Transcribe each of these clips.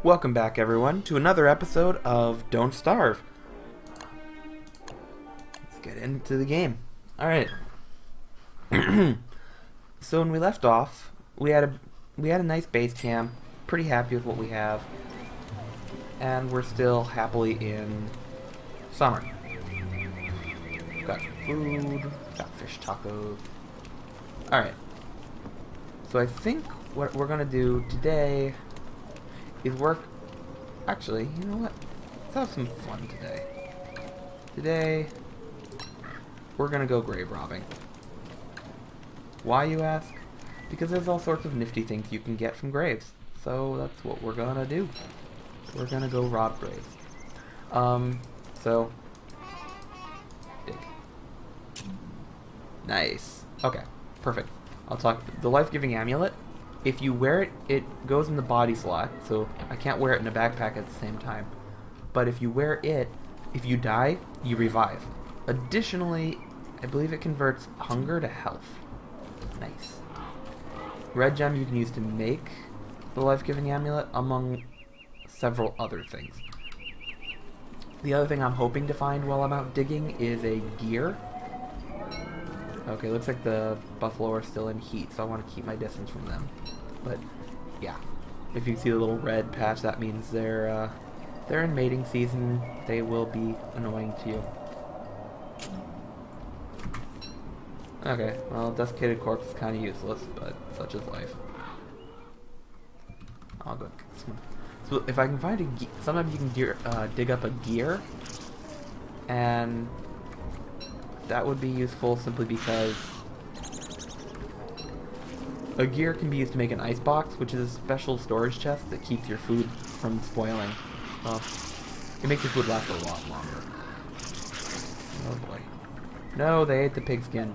Welcome back, everyone, to another episode of Don't Starve. Let's get into the game. Alright. So when we left off, we had a nice base camp, pretty happy with what we have, and we're still happily in summer. Got food, got fish tacos. Alright. So I think what we're gonna do today is work. Actually, you know what? Let's have some fun today. Today, we're gonna go grave robbing. Why, you ask? Because there's all sorts of nifty things you can get from graves. So that's what we're gonna do. We're gonna go rob graves. So dig. Nice. Okay, perfect. I'll talk. The life-giving amulet. If you wear it, it goes in the body slot, so I can't wear it in a backpack at the same time. But if you wear it, if you die, you revive. Additionally, I believe it converts hunger to health. Nice. Red gem you can use to make the life-giving amulet, among several other things. The other thing I'm hoping to find while I'm out digging is a gear. Okay, looks like the buffalo are still in heat, so I want to keep my distance from them. But yeah, if you see the little red patch, that means they're in mating season. They will be annoying to you. Okay, well, desiccated corpse is kind of useless, but such is life. I'll go get this one. So if I can find a sometimes you can dig up a gear, and that would be useful simply because a gear can be used to make an ice box, which is a special storage chest that keeps your food from spoiling. Well, it makes your food last a lot longer. Oh boy. No, they ate the pigskin.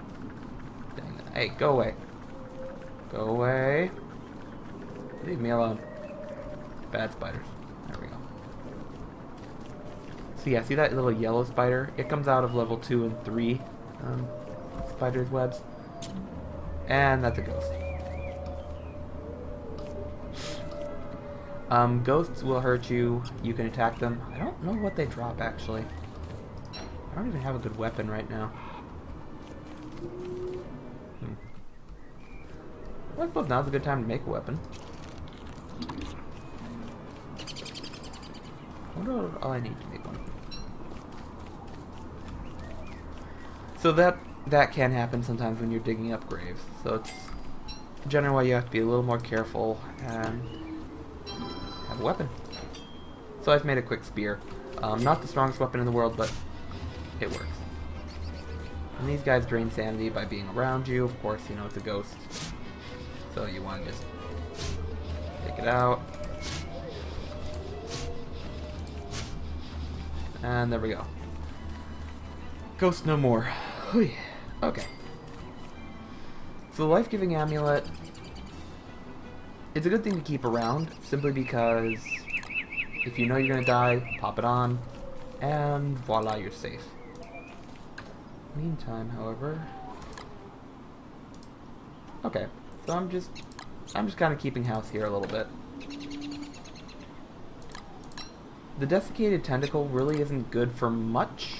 Dang it. Hey, go away. Go away. Leave me alone. Bad spiders. There we go. So yeah, see that little yellow spider? It comes out of level 2 and 3 spider's webs. And that's a ghost. Ghosts will hurt you. You can attack them. I don't know what they drop, actually. I don't even have a good weapon right now. Well, I suppose now's a good time to make a weapon. I wonder what all I need to make one. So that can happen sometimes when you're digging up graves. So it's generally why you have to be a little more careful and have a weapon. So I've made a quick spear. Not the strongest weapon in the world, but it works. And these guys drain sanity by being around you. Of course, you know, it's a ghost. So you want to just take it out. And there we go. Ghost no more. Okay. So the life-giving amulet, it's a good thing to keep around, simply because if you know you're gonna die, pop it on, and voila, you're safe. Meantime, however, okay, so I'm just kind of keeping house here a little bit. The desiccated tentacle really isn't good for much.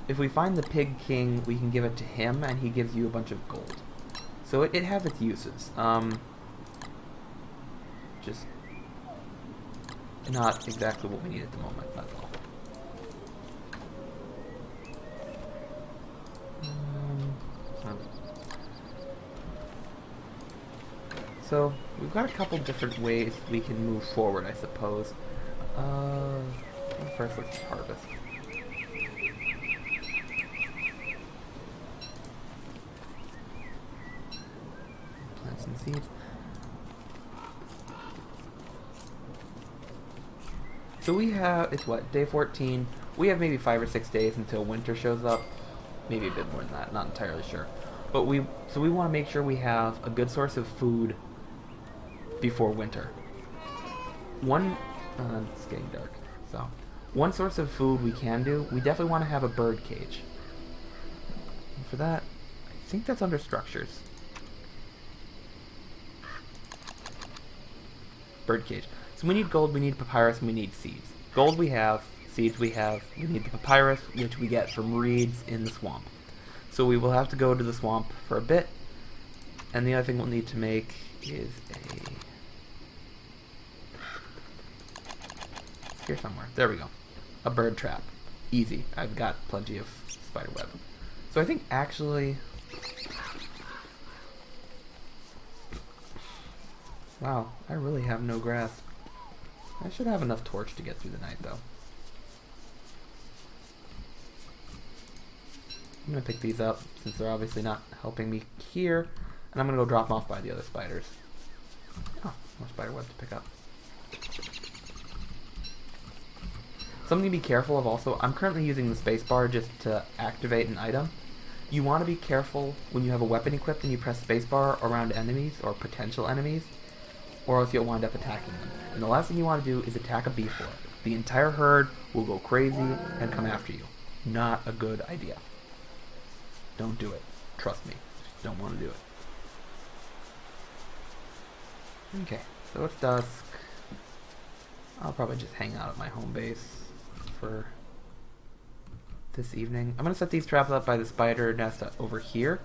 If we find the pig king, we can give it to him, and he gives you a bunch of gold. So it has its uses. Just not exactly what we need at the moment, that's all. So we've got a couple different ways we can move forward, I suppose. First, let's harvest. Plant some seeds. So we have, it's what, day 14. We have maybe 5 or 6 days until winter shows up. Maybe a bit more than that, not entirely sure. But we want to make sure we have a good source of food before winter. It's getting dark. So, one source of food we can do, we definitely want to have a bird cage. And for that, I think that's under structures. Birdcage. So we need gold, we need papyrus, and we need seeds. Gold we have, seeds we have, we need the papyrus, which we get from reeds in the swamp. So we will have to go to the swamp for a bit, and the other thing we'll need to make is here somewhere. There we go. A bird trap. Easy. I've got plenty of spider web. So I think actually... Wow, I really have no grasp. I should have enough torch to get through the night, though. I'm going to pick these up, since they're obviously not helping me here. And I'm going to go drop them off by the other spiders. Oh, more spider web to pick up. Something to be careful of also, I'm currently using the spacebar just to activate an item. You want to be careful when you have a weapon equipped and you press spacebar around enemies, or potential enemies, or else you'll wind up attacking them. And the last thing you want to do is attack a bee fort. The entire herd will go crazy and come after you. Not a good idea. Don't do it. Trust me. Just don't want to do it. Okay, so it's dusk. I'll probably just hang out at my home base for this evening. I'm going to set these traps up by the spider nest over here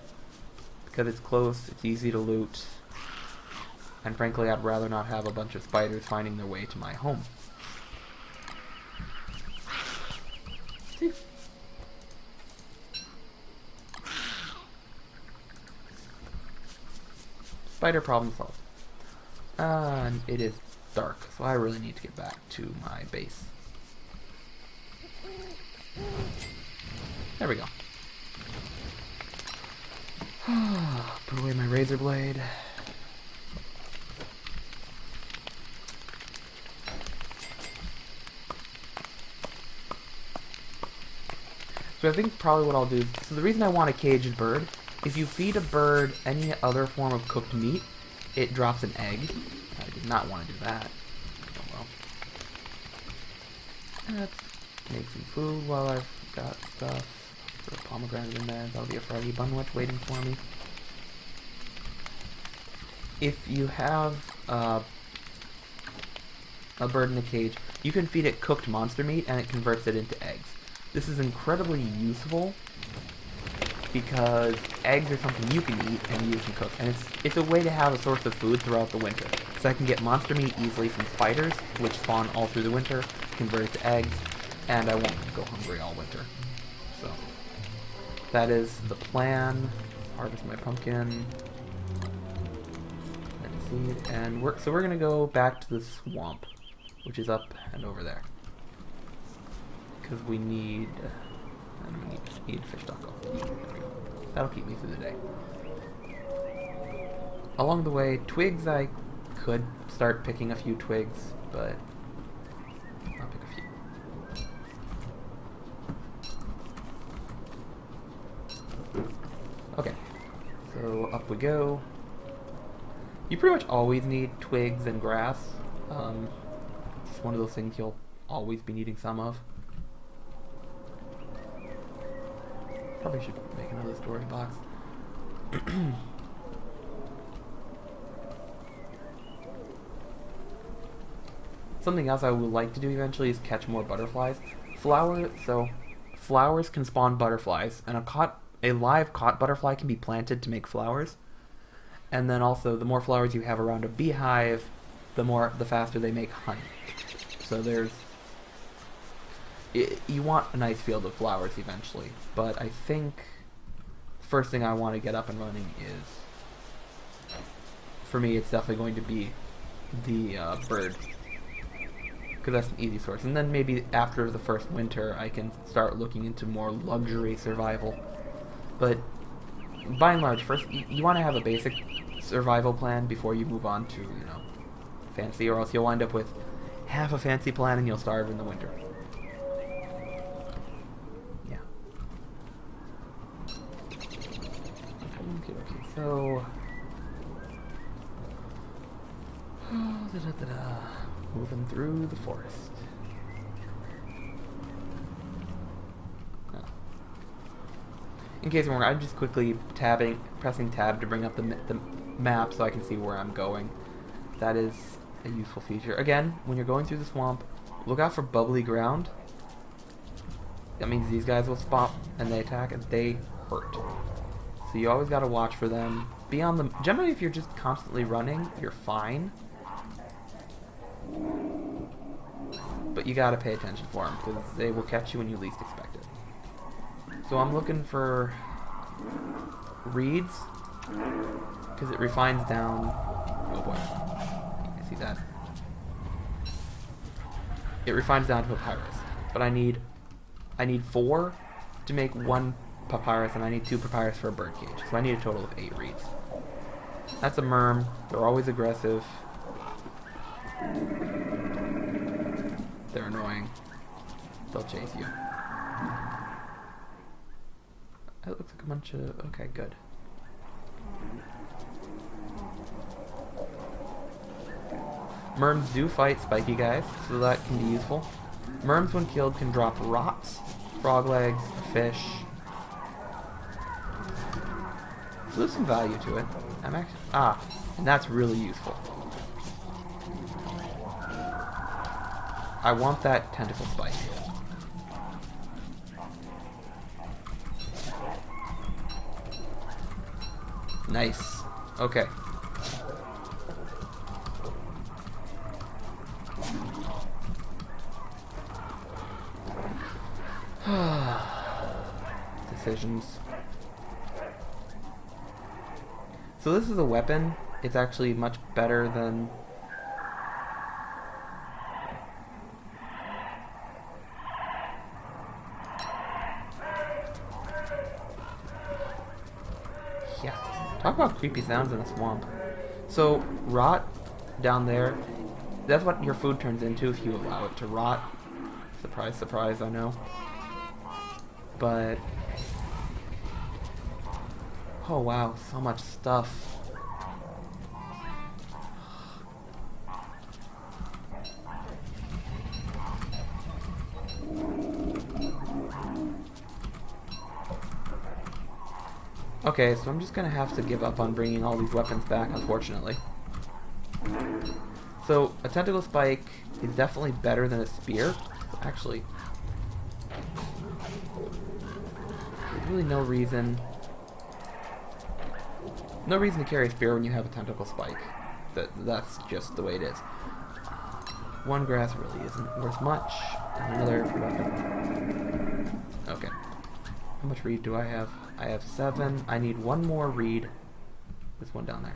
because it's close, it's easy to loot, and frankly I'd rather not have a bunch of spiders finding their way to my home. See? Spider problem solved. And it is dark, so I really need to get back to my base. There we go. Put away my razor blade. So I think probably what I'll do, so the reason I want a caged bird, if you feed a bird any other form of cooked meat, it drops an egg. I did not want to do that. Oh well. Let's make some food while I've got stuff. Put a pomegranate in there. That'll be a Friday bunwich waiting for me. If you have a bird in a cage, you can feed it cooked monster meat and it converts it into eggs. This is incredibly useful because eggs are something you can eat and use and cook, and it's a way to have a source of food throughout the winter. So I can get monster meat easily from spiders, which spawn all through the winter, convert it to eggs, and I won't go hungry all winter. So that is the plan. Harvest my pumpkin and seed, and we're gonna go back to the swamp, which is up and over there, because we need fish taco. There we go. That'll keep me through the day. Along the way, twigs, I could start picking a few twigs, but I'll pick a few. Okay, so up we go. You pretty much always need twigs and grass. It's one of those things you'll always be needing some of. Probably should make another storage box. Something else I would like to do eventually is catch more butterflies. Flowers can spawn butterflies, and a live caught butterfly can be planted to make flowers. And then also, the more flowers you have around a beehive, the faster they make honey. So you want a nice field of flowers eventually, but I think the first thing I want to get up and running is, for me, it's definitely going to be the bird, because that's an easy source. And then maybe after the first winter, I can start looking into more luxury survival. But by and large, first you want to have a basic survival plan before you move on to, fancy, or else you'll wind up with half a fancy plan and you'll starve in the winter. Yeah. Okay, so moving through the forest. In case you're wondering, I'm just quickly pressing tab to bring up the map so I can see where I'm going. That is a useful feature. Again, when you're going through the swamp, look out for bubbly ground. That means these guys will spot and they attack and they hurt. So you always gotta watch for them. Be on the... Generally, if you're just constantly running, you're fine. But you gotta pay attention for them, because they will catch you when you least expect it. So I'm looking for reeds, because it refines down... Oh boy. I see that. It refines down to papyrus. But I need 4 to make 1 papyrus, and I need 2 papyrus for a bird cage. So I need a total of 8 reeds. That's a merm. They're always aggressive. They're annoying. They'll chase you. It looks like a bunch of... Okay, good. Merms do fight spiky guys, so that can be useful. Merms, when killed, can drop rots, frog legs, fish. So there's some value to it. I'm actually... and that's really useful. I want that tentacle spike. Nice. Okay. Decisions. So this is a weapon. It's actually much better than... Yeah. Talk about creepy sounds in a swamp. So, rot down there, that's what your food turns into if you allow it to rot. Surprise, surprise, I know. But... Oh wow, so much stuff. Okay, so I'm just gonna have to give up on bringing all these weapons back, unfortunately. So, a tentacle spike is definitely better than a spear. Actually, there's really no reason to carry a spear when you have a tentacle spike. That's just the way it is. 1 grass really isn't worth much. And another weapon. Okay. How much reed do I have? I have 7. I need 1 more reed. There's 1 down there.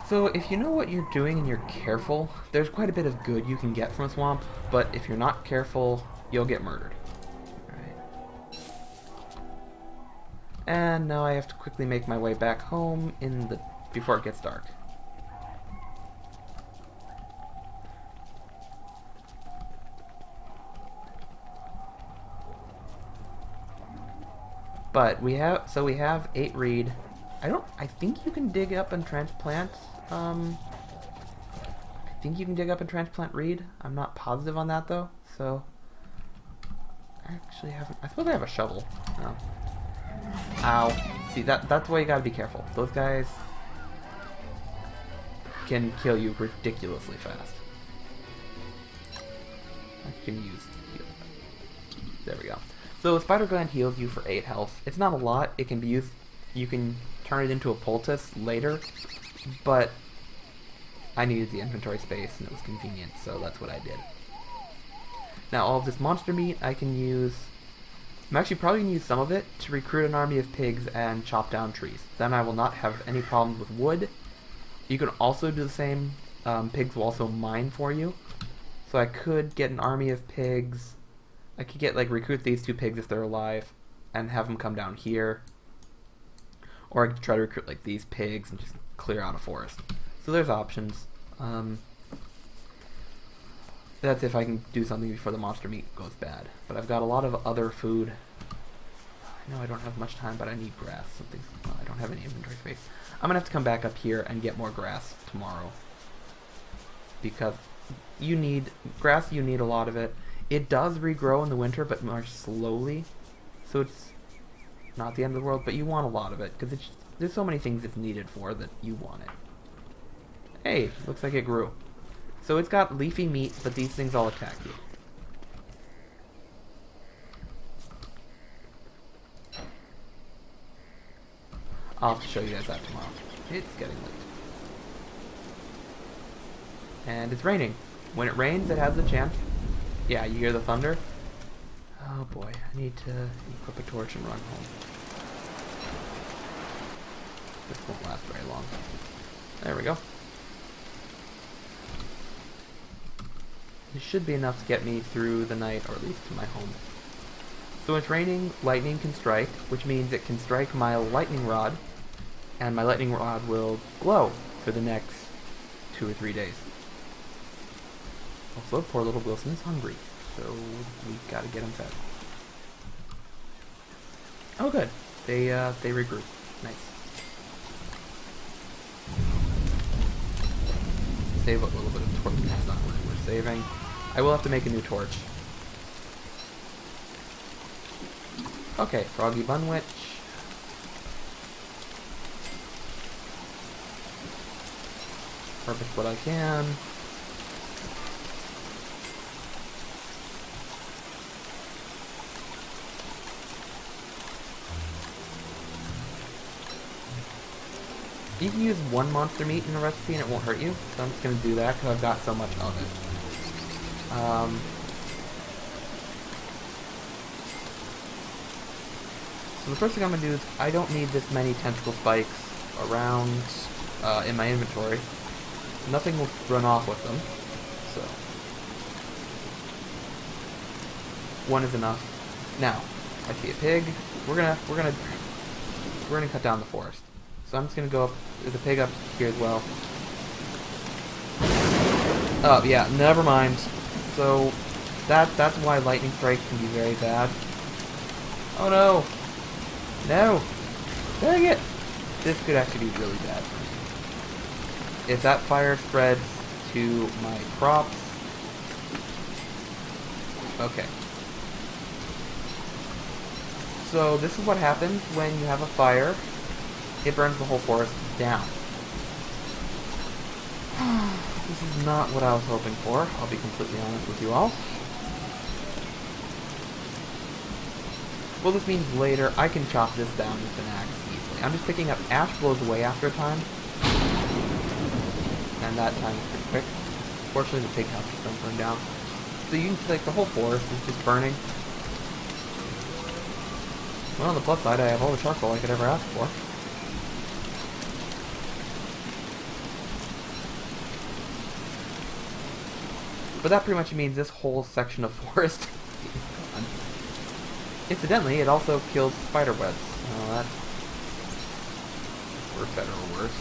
So if you know what you're doing and you're careful, there's quite a bit of good you can get from a swamp, but if you're not careful, you'll get murdered. Alright. And now I have to quickly make my way back home before it gets dark. But we have 8 reed. I think you can dig up and transplant, I think you can dig up and transplant reed. I'm not positive on that though, so I actually haven't. I suppose I have a shovel. No. Ow. See, that's why you gotta be careful. Those guys can kill you ridiculously fast. I can use heal. There we go. So Spider Gland heals you for 8 health. It's not a lot. It can be used. You can turn it into a poultice later, but I needed the inventory space and it was convenient, so that's what I did. Now all of this monster meat I can use. I'm actually probably going to use some of it to recruit an army of pigs and chop down trees. Then I will not have any problems with wood. You can also do the same. Pigs will also mine for you. So I could get an army of pigs. I could recruit these 2 pigs if they're alive and have them come down here. Or I could try to recruit these pigs and just clear out a forest. So there's options. That's if I can do something before the monster meat goes bad. But I've got a lot of other food. I know I don't have much time, but I need grass. I don't have any inventory space. I'm going to have to come back up here and get more grass tomorrow. Because you need grass. You need a lot of it. It does regrow in the winter, but more slowly. So it's not the end of the world, but you want a lot of it because there's so many things it's needed for that you want it. Hey, looks like it grew. So it's got leafy meat, but these things all attack you. I'll have to show you guys that tomorrow. It's getting late. And it's raining. When it rains, it has a chance. Yeah, you hear the thunder? Oh boy, I need to equip a torch and run home. This won't last very long. There we go. This should be enough to get me through the night, or at least to my home. So when it's raining, lightning can strike, which means it can strike my lightning rod, and my lightning rod will glow for the next 2 or 3 days. Also, poor little Wilson is hungry, so we gotta get him fed. Oh good, they regroup. Nice. Save a little bit of torch. That's not what we're saving. I will have to make a new torch. Okay, Froggy Bunwitch. Harvest what I can. You can use one monster meat in a recipe and it won't hurt you, so I'm just going to do that because I've got so much of it. So the first thing I'm going to do is I don't need this many tentacle spikes around in my inventory. Nothing will run off with them, so one is enough. Now, I see a pig. We're gonna cut down the forest. So I'm just gonna go up. There's a pig up here as well. Oh yeah, never mind. So that's why lightning strike can be very bad. Oh no! No! Dang it! This could actually be really bad for me. If that fire spreads to my crops... Okay. So this is what happens when you have a fire. It burns the whole forest down. This is not what I was hoping for, I'll be completely honest with you all. Well, this means later I can chop this down with an axe easily. I'm just picking up ash blows away after a time. And that time is pretty quick. Fortunately, the pig house is going to burn down. So you can see, like, the whole forest is just burning. Well, on the plus side, I have all the charcoal I could ever ask for. But that pretty much means this whole section of forest is gone. Incidentally, it also kills spider webs. Oh, that... for better or worse.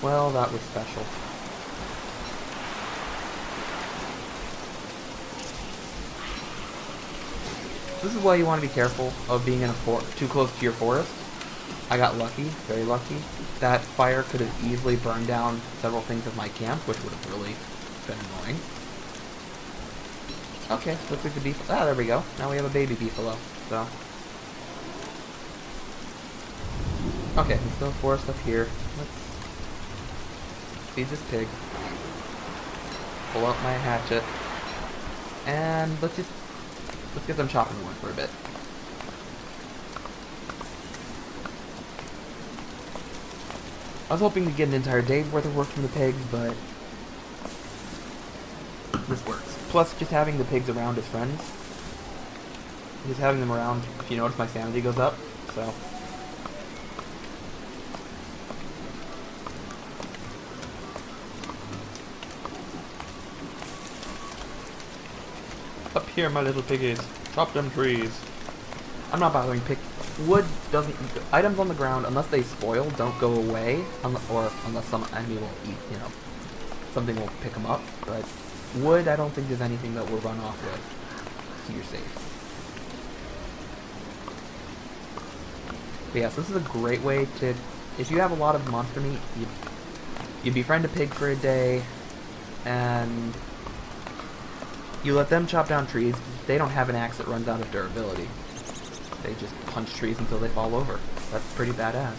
Well, that was special. This is why you want to be careful of being in a too close to your forest. I got lucky, very lucky. That fire could have easily burned down several things of my camp, which would have really been annoying. Okay, looks like the beef... Ah, there we go. Now we have a baby beefalo, so... Okay, there's no forest up here. Let's feed this pig. Pull out my hatchet. And let's get them chopping wood for a bit. I was hoping to get an entire day's worth of work from the pigs, but this works. Plus, just having the pigs around as friends. Just having them around, if you notice, my sanity goes up, so... Up here, my little piggies. Chop them trees. I'm not bothering pick. Wood doesn't... Items on the ground, unless they spoil, don't go away. Unless some enemy will eat, you know, something will pick them up, but wood, I don't think there's anything that will run off with, so you're safe. But yeah, so this is a great way to, if you have a lot of monster meat, you befriend a pig for a day, and you let them chop down trees. They don't have an axe that runs out of durability. They just punch trees until they fall over. That's pretty badass.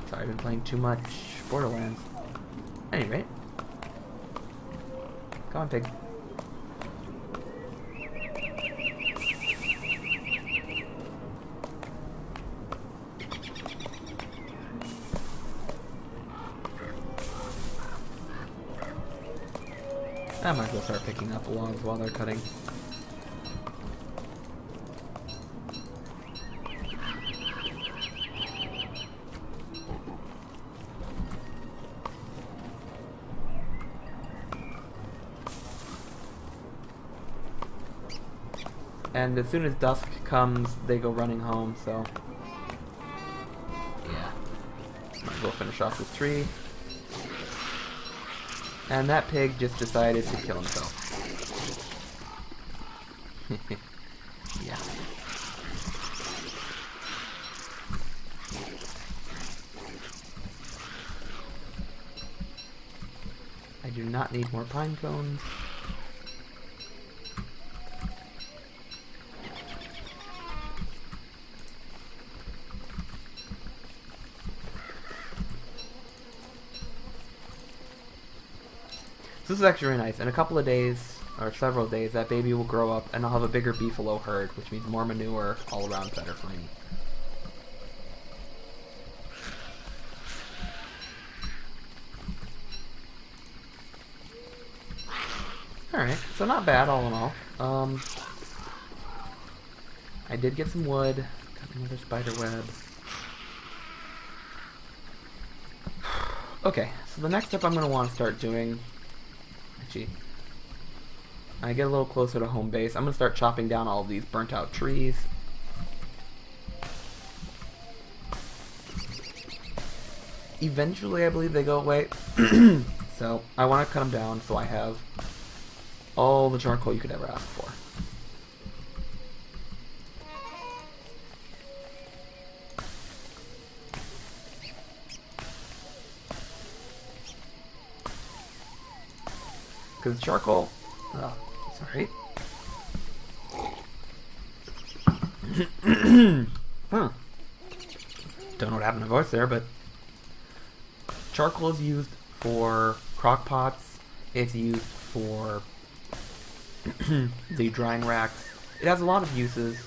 Sorry, I've been playing too much Borderlands. Anyway. Come on, pig. I might as well start picking up the logs while they're cutting. And as soon as dusk comes, they go running home, so yeah. Might as well finish off this tree. And that pig just decided to kill himself. Yeah. I do not need more pine cones. So this is actually really nice. In a couple of days, or several days, that baby will grow up and I'll have a bigger beefalo herd, which means more manure, all around better for me. Alright, so not bad all in all. I did get some wood, got another spider web. Okay, so the next step I'm going to want to start doing, actually, I get a little closer to home base, I'm going to start chopping down all of these burnt out trees. Eventually I believe they go away, so I want to cut them down so I have all the charcoal you could ever ask for. Because charcoal, oh, sorry. Huh. Don't know what happened to my voice there, but charcoal is used for crock pots. It's used for the drying racks. It has a lot of uses.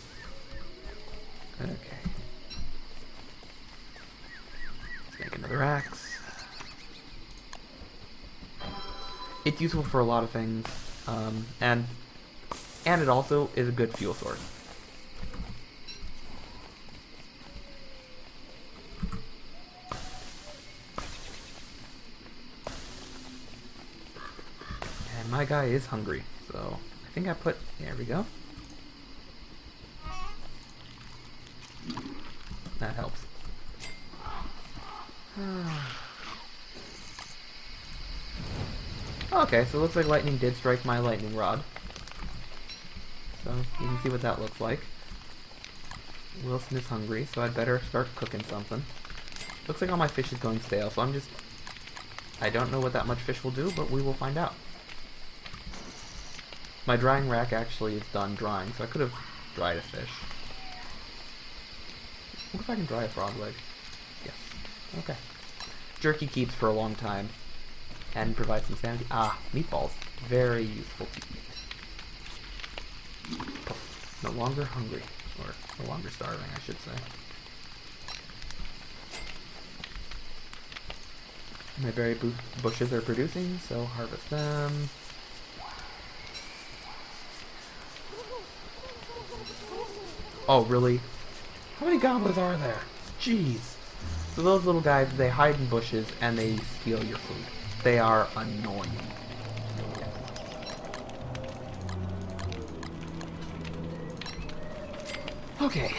Okay. Let's make another axe. It's useful for a lot of things, and it also is a good fuel source. And my guy is hungry, so I think I put, there we go. That helps. Okay, so it looks like lightning did strike my lightning rod. So you can see what that looks like. Wilson is hungry, so I'd better start cooking something. Looks like all my fish is going stale, so I don't know what that much fish will do, but we will find out. My drying rack actually is done drying, so I could have dried a fish. What if I can dry a frog leg? Yes. Okay. Jerky keeps for a long time. And provides some sanity. Ah, meatballs. Very useful to eat. Puff. No longer hungry. Or no longer starving, I should say. My berry bushes are producing, so harvest them. Oh, really? How many goblins are there? Jeez. So those little guys, they hide in bushes and they steal your food. They are annoying. Okay.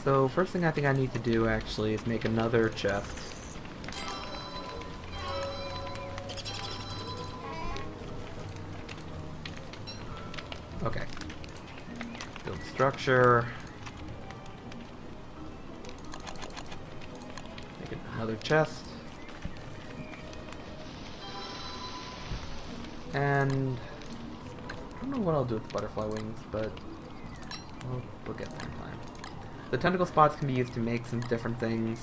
So first thing I think I need to do actually is make another chest. Okay. Build structure. Make another chest. And I don't know what I'll do with the butterfly wings, but we'll get there in time. The tentacle spots can be used to make some different things.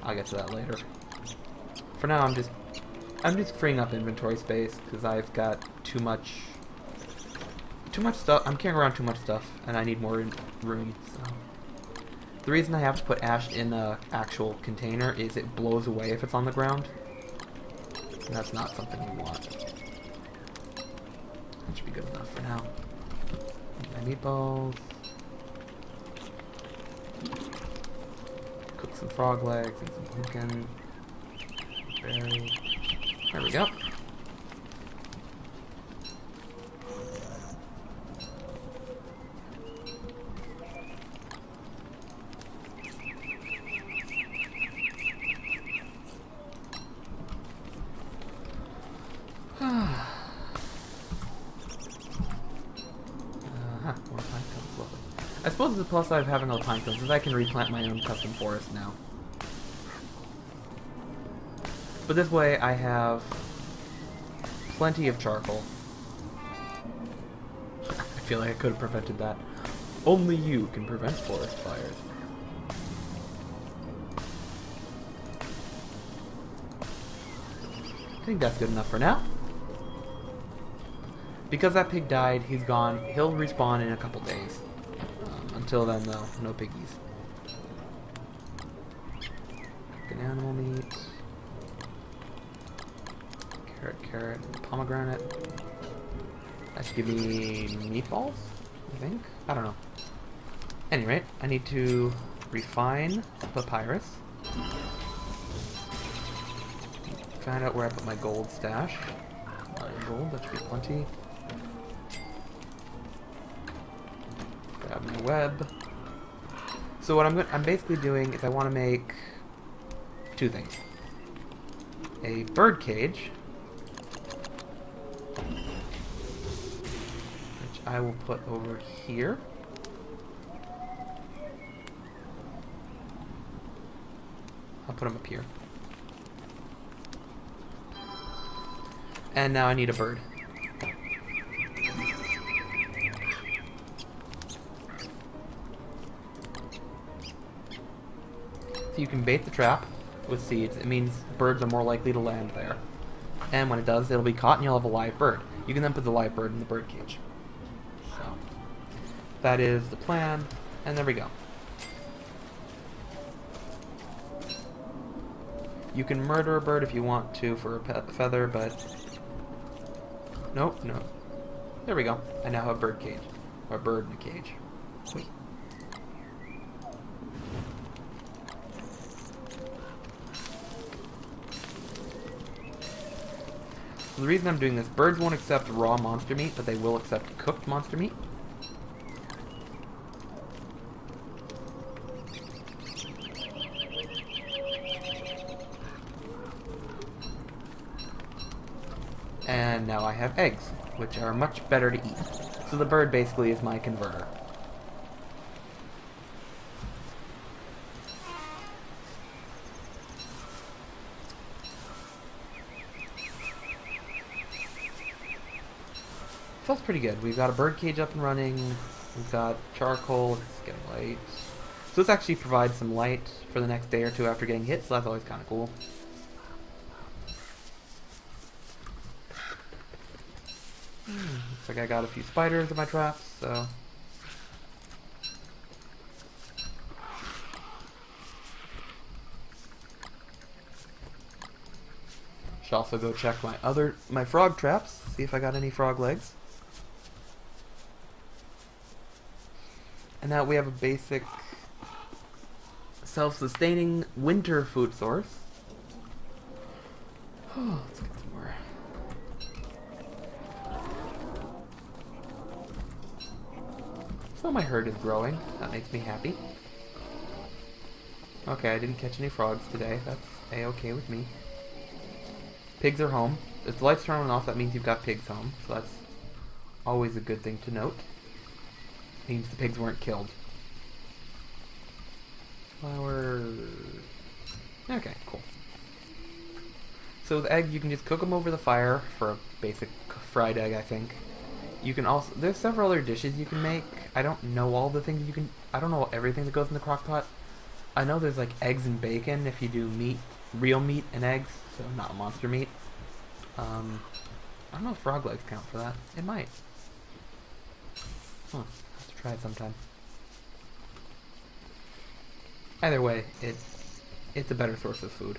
I'll get to that later. For now, I'm just freeing up inventory space because I've got too much stuff. I'm carrying around too much stuff, and I need more room. So the reason I have to put ash in an actual container is it blows away if it's on the ground. And that's not something we want. That should be good enough for now. My meatballs. Cook some frog legs and some pumpkin. Berry. There we go. I suppose the plus side of having all the pine cones is I can replant my own custom forest now. But this way I have plenty of charcoal. I feel like I could have prevented that. Only you can prevent forest fires. I think that's good enough for now. Because that pig died, he's gone. He'll respawn in a couple days. Until then, though, no piggies. Good animal meat. Carrot, pomegranate. That should give me meatballs, I think? I don't know. At any rate, I need to refine papyrus. Find out where I put my gold stash. 9 gold, that should be plenty. Grab my web. So what I'm basically doing is I want to make 2 things. A bird cage, which I will put over here. I'll put them up here. And now I need a bird. So you can bait the trap with seeds. It means birds are more likely to land there. And when it does, it'll be caught and you'll have a live bird. You can then put the live bird in the bird cage. So that is the plan. And there we go. You can murder a bird if you want to for a feather, but nope, no. There we go. I now have a bird cage. Or a bird in a cage. Wait. So the reason I'm doing this, birds won't accept raw monster meat, but they will accept cooked monster meat. And now I have eggs, which are much better to eat. So the bird basically is my converter. Feels pretty good. We've got a bird cage up and running. We've got charcoal. It's getting light. So this actually provides some light for the next day or two after getting hit, so that's always kind of cool. Looks like I got a few spiders in my traps, so... Should also go check my frog traps, see if I got any frog legs. And now we have a basic self-sustaining winter food source. Let's get some more. So my herd is growing. That makes me happy. Okay, I didn't catch any frogs today. That's a-okay with me. Pigs are home. If the lights turn on and off, that means you've got pigs home. So that's always a good thing to note. Means the pigs weren't killed. Flowers. Okay, cool. So the egg, you can just cook them over the fire for a basic fried egg, I think. You can also, there's several other dishes you can make. I don't know all the things you can, I don't know everything that goes in the crock pot. I know there's like eggs and bacon if you do meat, real meat and eggs, so not monster meat. I don't know if frog legs count for that. It might. Huh, have to try it sometime. Either way, it's a better source of food.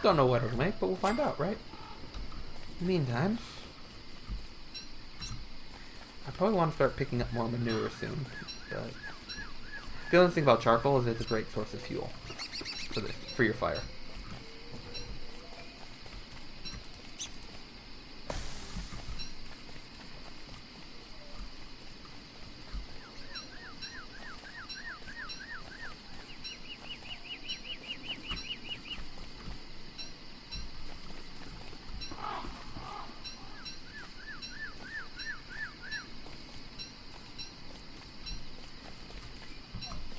Don't know what it'll make, but we'll find out, right? In the meantime, I probably want to start picking up more manure soon. But the other thing about charcoal is it's a great source of fuel for your fire.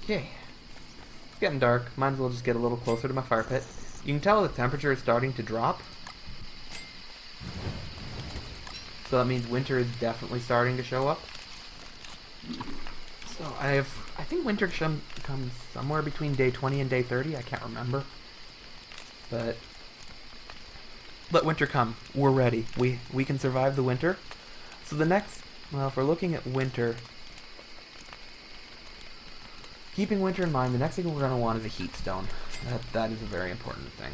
Okay, it's getting dark. Might as well just get a little closer to my fire pit. You can tell the temperature is starting to drop. So that means winter is definitely starting to show up. So I think winter comes somewhere between day 20 and day 30. I can't remember. But let winter come. We're ready. We can survive the winter. So the next, well, if we're looking at winter, keeping winter in mind, the next thing we're going to want is a heat stone. That is a very important thing.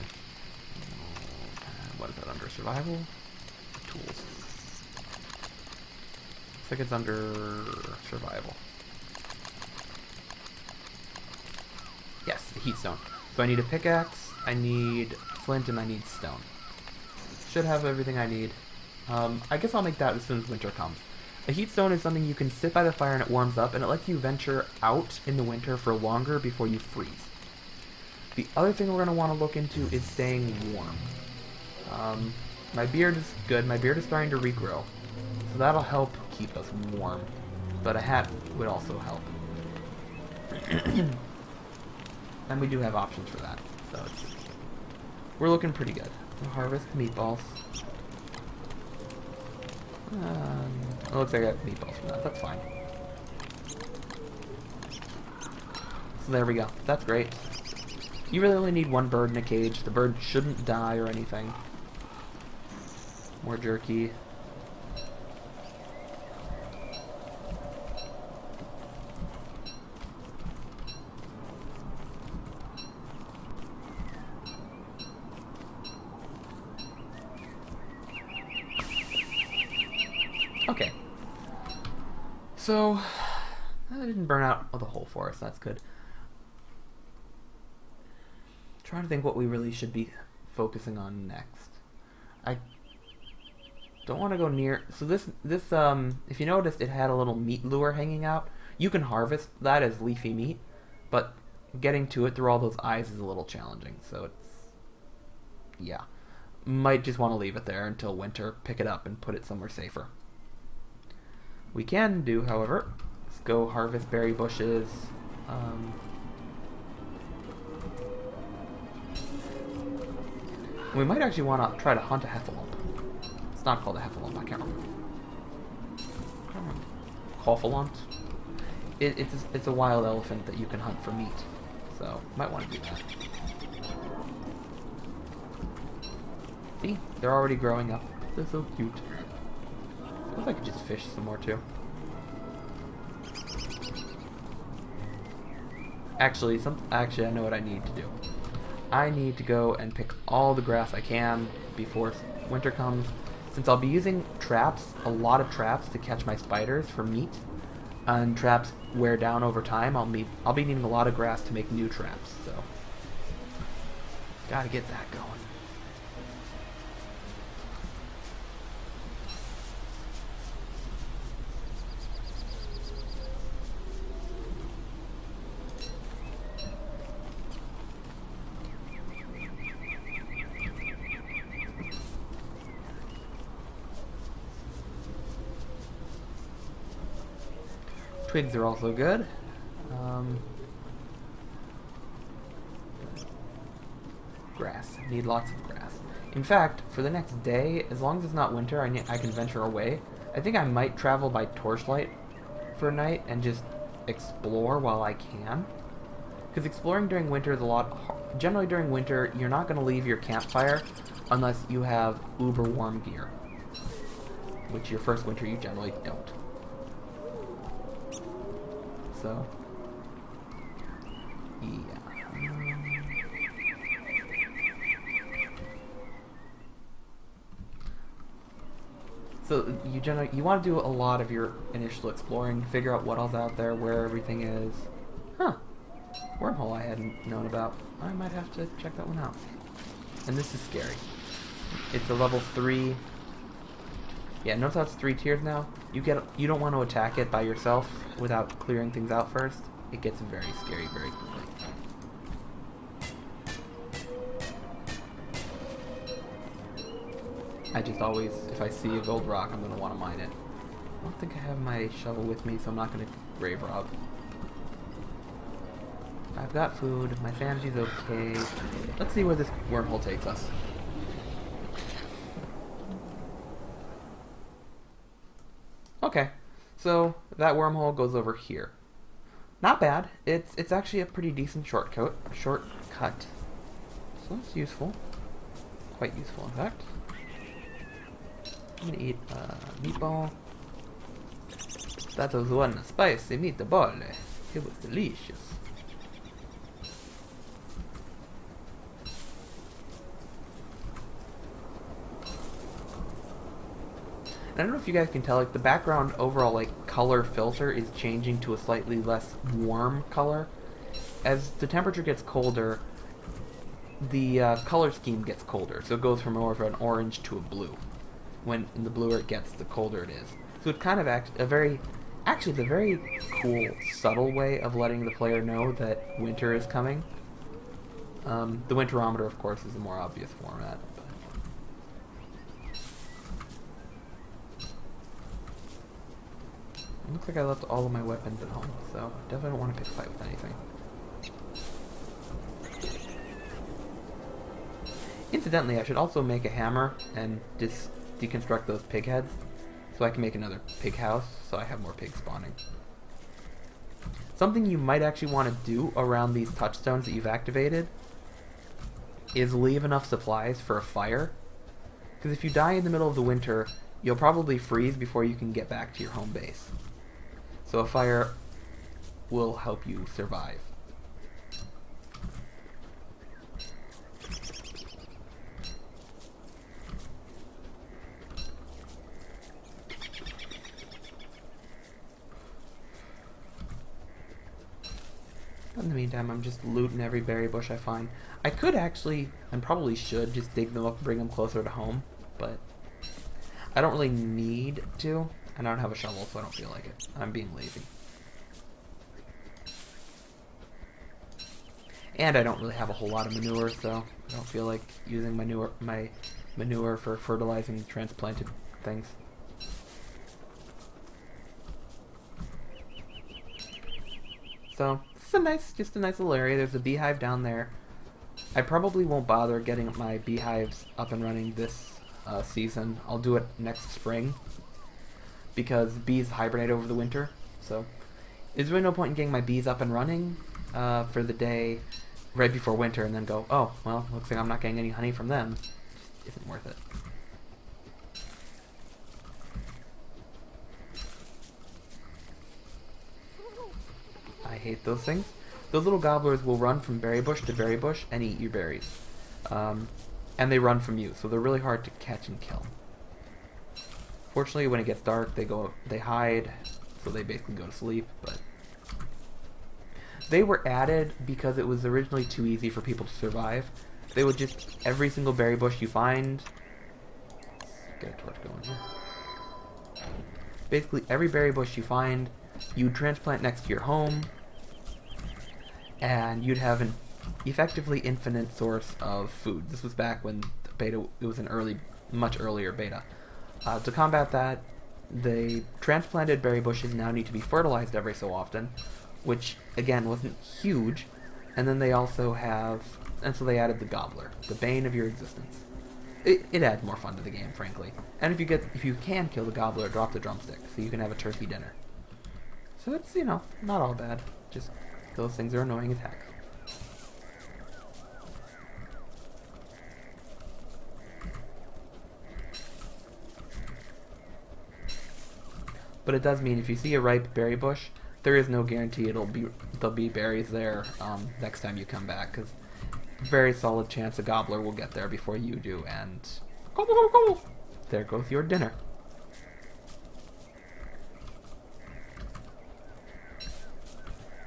What is that under? Survival? Tools. Looks like it's under survival. Yes, the heat stone. So I need a pickaxe, I need flint, and I need stone. Should have everything I need. I guess I'll make that as soon as winter comes. A heat stone is something you can sit by the fire and it warms up, and it lets you venture out in the winter for longer before you freeze. The other thing we're going to want to look into is staying warm. My beard is good. My beard is starting to regrow, so that'll help keep us warm. But a hat would also help. And we do have options for that, so we're looking pretty good. We'll harvest meatballs. It looks like I got meatballs from that. That's fine. So there we go. That's great. You really only need one bird in a cage. The bird shouldn't die or anything. More jerky. Okay. So, that didn't burn out the whole forest. That's good. Trying to think what we really should be focusing on next. I don't want to go near. So this if you noticed, it had a little meat lure hanging out. You can harvest that as leafy meat, but getting to it through all those eyes is a little challenging. So it's, yeah, might just want to leave it there until winter. Pick it up and put it somewhere safer. We can do, however, let's go harvest berry bushes. We might actually want to try to hunt a heffalump. It's not called a heffalump, I can't remember. Heffalump? It's a wild elephant that you can hunt for meat. So, might want to do that. See? They're already growing up. They're so cute. I wish I could just fish some more too. Actually, I know what I need to do. I need to go and pick all the grass I can before winter comes. Since I'll be using traps, a lot of traps to catch my spiders for meat, and traps wear down over time, I'll be needing a lot of grass to make new traps. So Gotta get that going. Twigs are also good. Grass. Need lots of grass. In fact, for the next day, as long as it's not winter, I can venture away. I think I might travel by torchlight for a night and just explore while I can. Because exploring during winter is a lot... Generally during winter, you're not going to leave your campfire unless you have uber warm gear. Which your first winter you generally don't. So, yeah. So you want to do a lot of your initial exploring, figure out what all's out there, where everything is. Huh. Wormhole I hadn't known about. I might have to check that one out. And this is scary. It's a level 3. Yeah, notice how it's 3 tiers now. You don't want to attack it by yourself without clearing things out first. It gets very scary very quickly. I just always, if I see a gold rock, I'm going to want to mine it. I don't think I have my shovel with me, so I'm not going to grave rob. I've got food. My sanity's okay. Let's see where this wormhole takes us. Okay, so that wormhole goes over here. Not bad. It's actually a pretty decent shortcut. So that's useful. Quite useful, in fact. I'm gonna eat meatball. That was one spicy meatball. It was delicious. I don't know if you guys can tell, like the background overall like color filter is changing to a slightly less warm color. As the temperature gets colder, the color scheme gets colder, so it goes from more of an orange to a blue. When the bluer it gets, the colder it is. So it's kind of a very cool, subtle way of letting the player know that winter is coming. The winterometer, of course, is a more obvious format. It looks like I left all of my weapons at home, so definitely don't want to pick a fight with anything. Incidentally, I should also make a hammer and deconstruct those pig heads, so I can make another pig house, so I have more pigs spawning. Something you might actually want to do around these touchstones that you've activated is leave enough supplies for a fire, because if you die in the middle of the winter, you'll probably freeze before you can get back to your home base. So a fire will help you survive. In the meantime, I'm just looting every berry bush I find. I could actually, and probably should, just dig them up and bring them closer to home, but I don't really need to, and I don't have a shovel, so I don't feel like it. I'm being lazy. And I don't really have a whole lot of manure, so I don't feel like using my manure for fertilizing transplanted things. So, just a nice little area. There's a beehive down there. I probably won't bother getting my beehives up and running this season. I'll do it next spring, because bees hibernate over the winter. So, there's really no point in getting my bees up and running for the day right before winter and then go, oh, well, looks like I'm not getting any honey from them. Just isn't worth it. I hate those things. Those little gobblers will run from berry bush to berry bush and eat your berries. And they run from you, so they're really hard to catch and kill. Fortunately, when it gets dark, they hide, so they basically go to sleep, but they were added because it was originally too easy for people to survive. they would just, every single berry bush you find, get a torch going here. Basically, every berry bush you find, you'd transplant next to your home, and you'd have an effectively infinite source of food. This was back when the beta, it was an early, much earlier beta. To combat that, the transplanted berry bushes now need to be fertilized every so often, which again wasn't huge. And then they also have, and so they added the gobbler, the bane of your existence. It adds more fun to the game, frankly. And if you can kill the gobbler, drop the drumstick, so you can have a turkey dinner. So it's, you know, not all bad. Just those things are annoying as heck. But it does mean if you see a ripe berry bush, there is no guarantee there'll be berries there next time you come back, because very solid chance a gobbler will get there before you do, and gobble, gobble, gobble. There goes your dinner.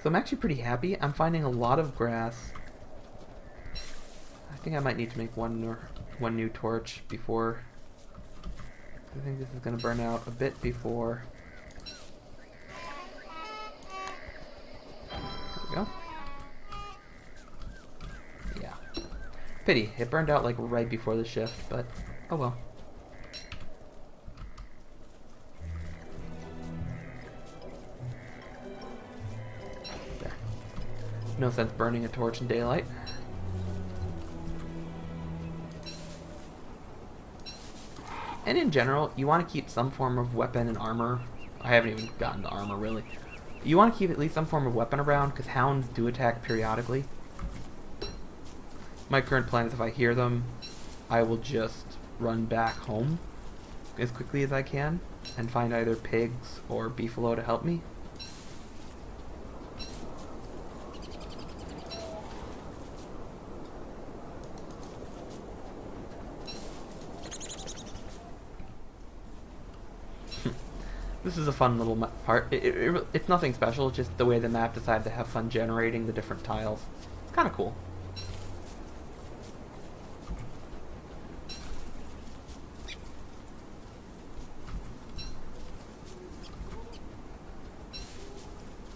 So I'm actually pretty happy. I'm finding a lot of grass. I think I might need to make one new torch before. I think this is going to burn out a bit before. There we go. Yeah. Pity. It burned out like right before the shift, but oh well. There. No sense burning a torch in daylight. And in general, you want to keep some form of weapon and armor. I haven't even gotten to armor, really. You want to keep at least some form of weapon around, because hounds do attack periodically. My current plan is if I hear them, I will just run back home as quickly as I can and find either pigs or beefalo to help me. This is a fun little part. It's nothing special, it's just the way the map decided to have fun generating the different tiles. It's kind of cool.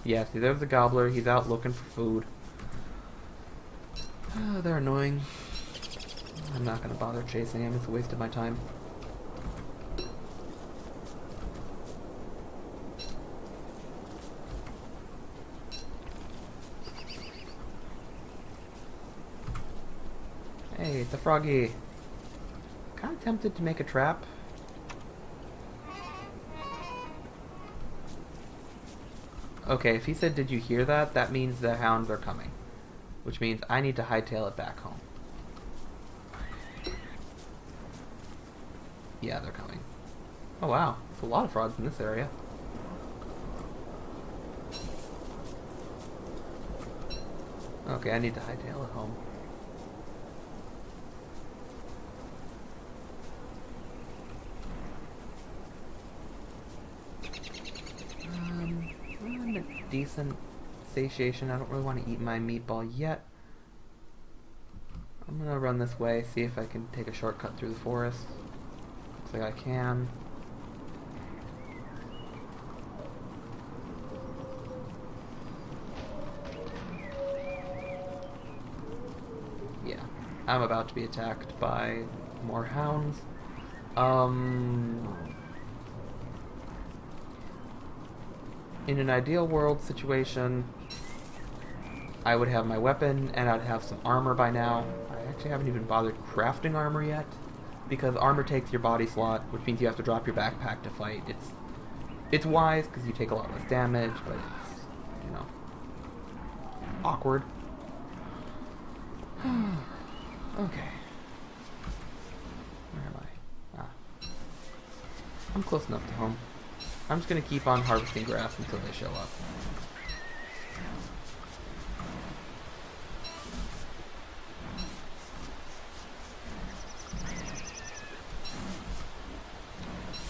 Yeah, see, there's the gobbler. He's out looking for food. Oh, they're annoying. I'm not going to bother chasing him. It's a waste of my time. Hey, it's a froggy. Kind of tempted to make a trap. Okay, if he said, "Did you hear that?" that means the hounds are coming. Which means I need to hightail it back home. Yeah, they're coming. Oh wow, there's a lot of frogs in this area. Okay, I need to hightail it home. I'm at decent satiation. I don't really want to eat my meatball yet. I'm gonna run this way, see if I can take a shortcut through the forest. Looks like I can. Yeah, I'm about to be attacked by more hounds. In an ideal world situation, I would have my weapon and I'd have some armor by now. I actually haven't even bothered crafting armor yet, because armor takes your body slot, which means you have to drop your backpack to fight. It's wise because you take a lot less damage, but it's, you know, awkward. Okay. Where am I? Ah. I'm close enough to home. I'm just going to keep on harvesting grass until they show up.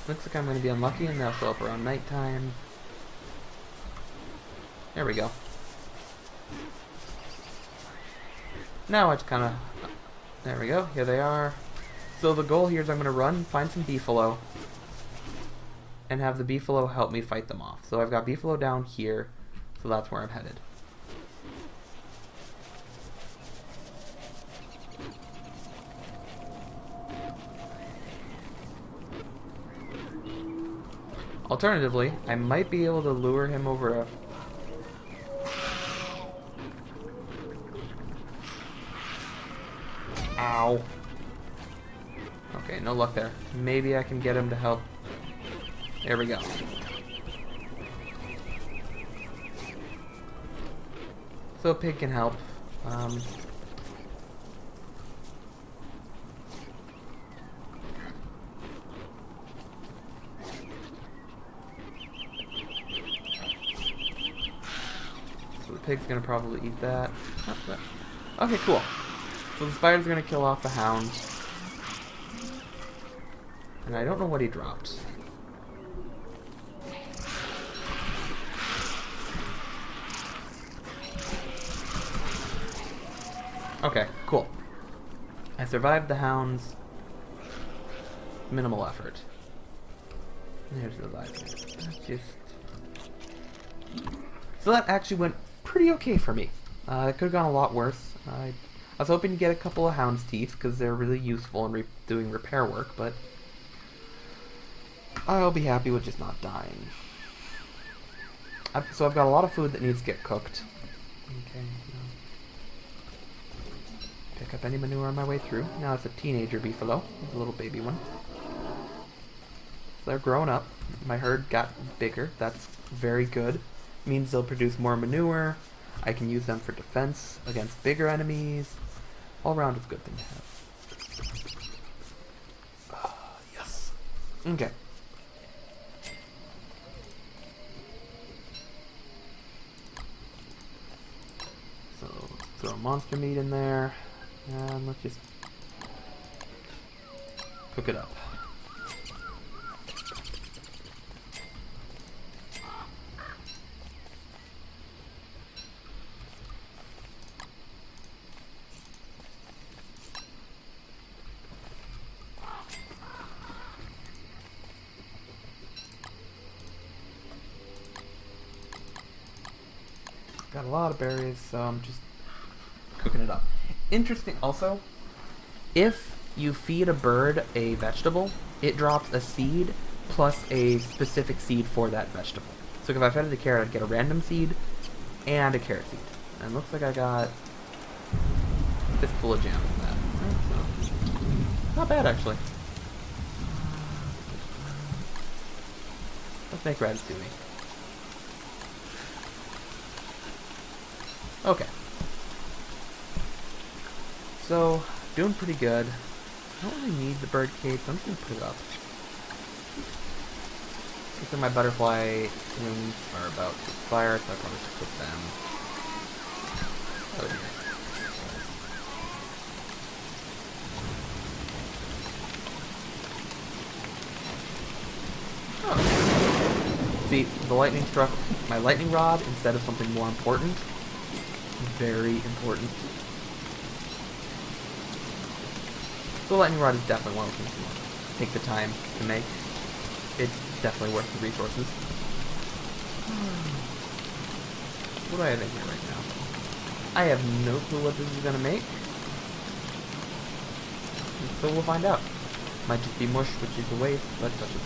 Looks like I'm going to be unlucky and they'll show up around nighttime. There we go. Now it's kind of There we go. Here they are. So the goal here is I'm going to run, find some beefalo, and have the beefalo help me fight them off. So I've got beefalo down here, so that's where I'm headed. Alternatively, I might be able to lure him over a... Ow. Okay, no luck there. Maybe I can get him to help. There we go. So a pig can help. So the pig's gonna probably eat that. Okay, cool. So the spider's gonna kill off the hound. And I don't know what he dropped. Okay, cool. I survived the hounds. Minimal effort. There's the live. So that actually went pretty okay for me. It could have gone a lot worse. I was hoping to get a couple of hound's teeth because they're really useful in doing repair work, but I'll be happy with just not dying. So I've got a lot of food that needs to get cooked. Okay. Pick up any manure on my way through. Now it's a teenager beefalo. It's a little baby one. So they're growing up. My herd got bigger. That's very good. Means they'll produce more manure. I can use them for defense against bigger enemies. All around it's a good thing to have. Yes. Okay. So throw monster meat in there. And let's just cook it up. Got a lot of berries, so I'm just cooking it up. Interesting also, if you feed a bird a vegetable, it drops a seed plus a specific seed for that vegetable. So if I fed it a carrot, I'd get a random seed and a carrot seed. And it looks like I got a fistful of jam from that. So, not bad, actually. Let's make ratatouille. Okay. So, doing pretty good. I don't really need the bird cage, so I'm just gonna put it up. Looks like my butterfly wings are about to expire, so I probably should put them. Oh dear. Oh. See, the lightning struck my lightning rod instead of something more important. Very important. The lightning rod is definitely one of the things you want to take the time to make. It's definitely worth the resources. What do I have in here right now? I have no clue what this is going to make. So we'll find out. Might just be mush, which is a waste, but such is it.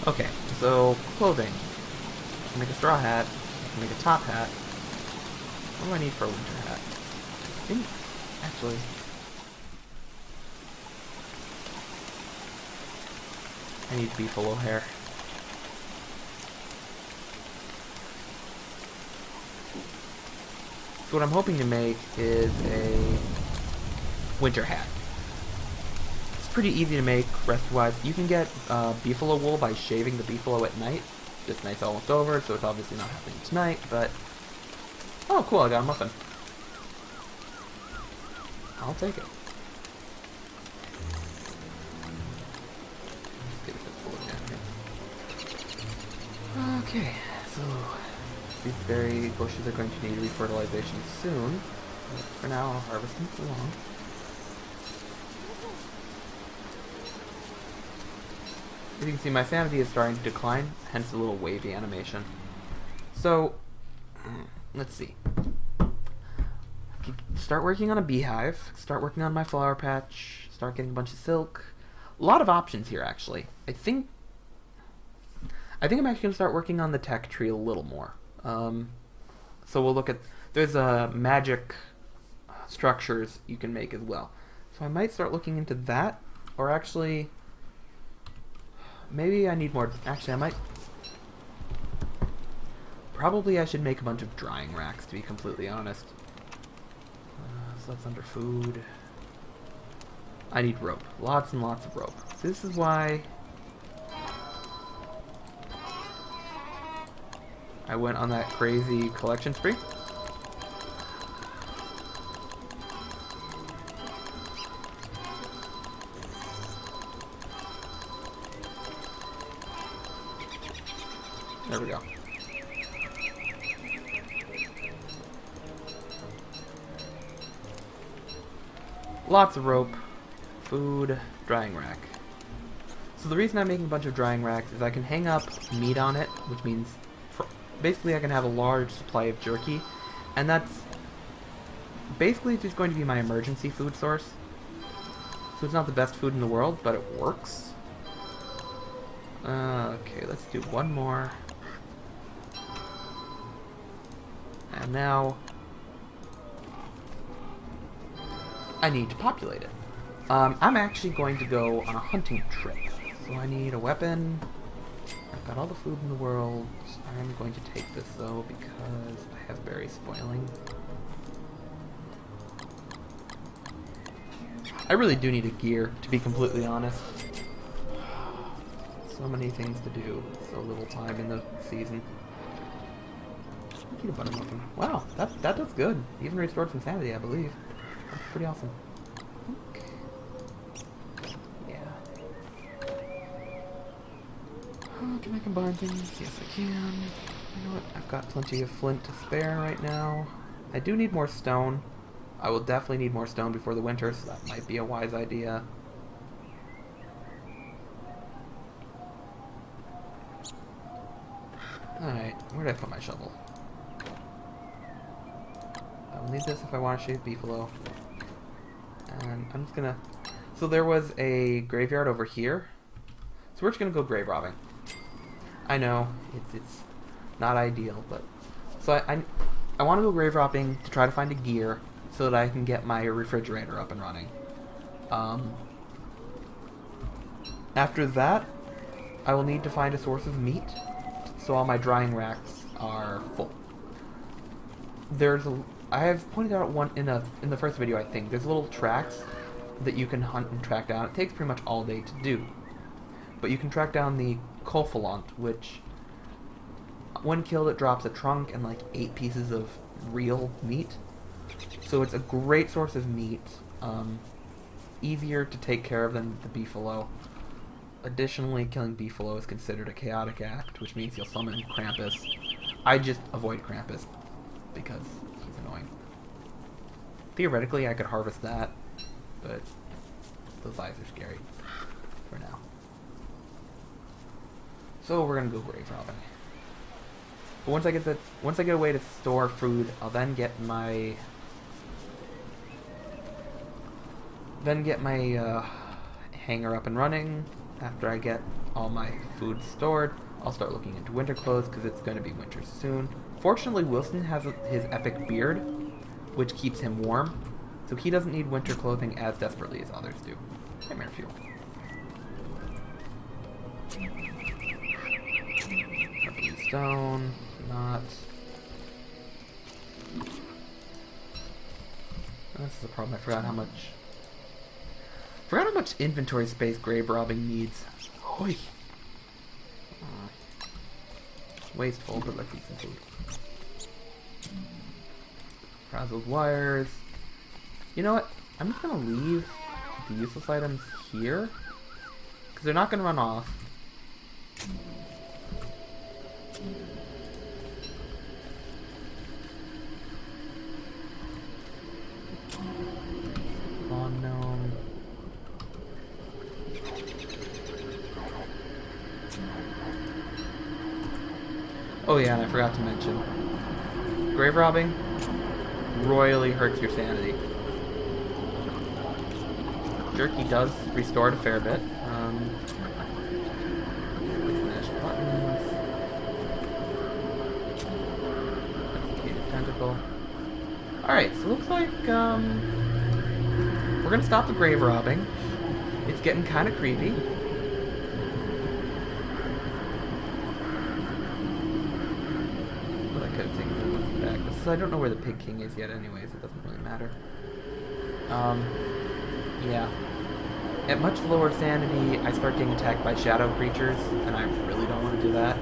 Okay, so clothing. Make a straw hat. Make a top hat. What do I need for a winter hat? I think, actually... I need beefalo hair. So what I'm hoping to make is a winter hat. It's pretty easy to make recipe-wise. You can get beefalo wool by shaving the beefalo at night. This night's almost over, so it's obviously not happening tonight, but... Oh, cool, I got a muffin. I'll take it. Let's get a fistful down here. Okay, so... These berry bushes are going to need refertilization soon. For now, I'll harvest them along. As you can see, my sanity is starting to decline, hence the little wavy animation. So, let's see. Start working on a beehive, start working on my flower patch, start getting a bunch of silk. A lot of options here, actually. I think I'm actually going to start working on the tech tree a little more. So we'll look at, there's magic structures you can make as well. So I might start looking into that, or actually, maybe I need more, actually I might, probably I should make a bunch of drying racks, to be completely honest. So that's under food. I need rope, lots and lots of rope. So this is why I went on that crazy collection spree. There we go. Lots of rope, food, drying rack. So the reason I'm making a bunch of drying racks is I can hang up meat on it, which means basically I can have a large supply of jerky, and that's basically just going to be my emergency food source. So it's not the best food in the world, but it works. Okay, let's do one more. And now I need to populate it. I'm actually going to go on a hunting trip. So I need a weapon. I've got all the food in the world. I'm going to take this though because I have berry spoiling. I really do need a gear, to be completely honest. So many things to do, so little time in the season. Peanut butter muffin. Wow, that does good. Even restored some sanity, I believe. That's pretty awesome. Yeah. Oh, can I combine things? Yes, I can. You know what? I've got plenty of flint to spare right now. I do need more stone. I will definitely need more stone before the winter, so that might be a wise idea. Alright, where did I put my shovel? I'll need this if I want to shave beefalo. And I'm just gonna... So there was a graveyard over here. So we're just gonna go grave robbing. I know, it's not ideal, but... So I want to go grave robbing to try to find a gear so that I can get my refrigerator up and running. After that, I will need to find a source of meat, so all my drying racks are full. I have pointed out one in the first video, I think. There's little tracks that you can hunt and track down. It takes pretty much all day to do, but you can track down the Colphalant, which, when killed, it drops a trunk and like 8 pieces of real meat. So it's a great source of meat. Easier to take care of than the beefalo. Additionally, killing beefalo is considered a chaotic act, which means you'll summon Krampus. I just avoid Krampus because he's annoying. Theoretically, I could harvest that, but those eyes are scary for now. So we're gonna go grave robbing. But once I get a way to store food, I'll then get my hanger up and running. After I get all my food stored, I'll start looking into winter clothes because it's going to be winter soon. Fortunately, Wilson has his epic beard, which keeps him warm, so he doesn't need winter clothing as desperately as others do. Nightmare fuel. Stone, not. This is a problem. I forgot how much inventory space grave robbing needs. Hoi. Wasteful, but let's eat some food. Frazzled wires. You know what? I'm just gonna leave the useless items here, because they're not gonna run off. Spawn gnome. Oh yeah, and I forgot to mention. Grave robbing royally hurts your sanity. Jerky does restore it a fair bit. Smash buttons. Desiccated tentacle. Alright, so it looks like we're gonna stop the grave robbing. It's getting kind of creepy. But I could have taken it back. This, I don't know where the Pig King is yet anyways, it doesn't really matter. Yeah. At much lower sanity, I start getting attacked by shadow creatures, and I really don't want to do that.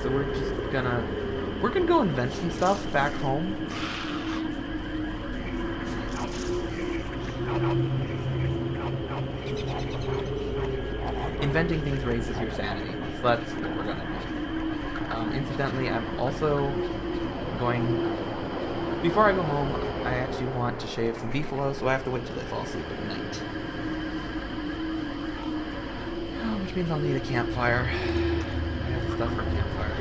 So we're gonna go invent some stuff back home. Inventing things raises your sanity, so that's what we're gonna do. Incidentally, I'm also going... Before I go home, I actually want to shave some beefalo, so I have to wait till they fall asleep at night. Which means I'll need a campfire. I have the stuff for a campfire.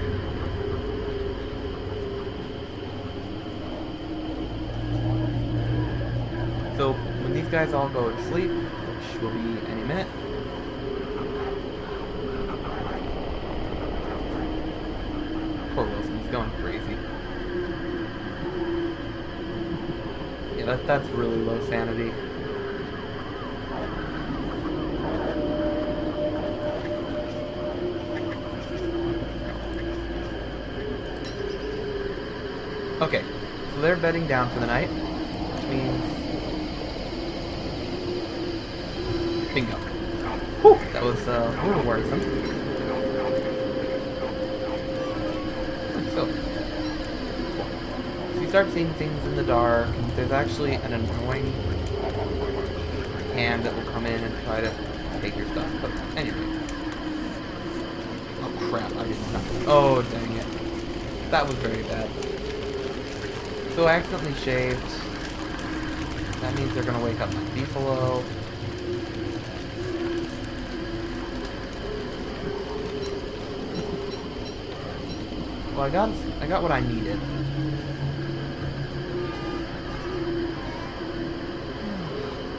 So, when these guys all go to sleep, which will be any minute, poor Wilson, he's going crazy. Yeah, that's really low sanity. Okay, so they're bedding down for the night, which means... Bingo. Whew, that was a little worrisome. So you start seeing things in the dark, and there's actually an annoying hand that will come in and try to take your stuff, but anyway. Oh crap, I didn't know. Oh, dang it. That was very bad. So I accidentally shaved. That means they're gonna wake up my beefalo. Well, I got what I needed.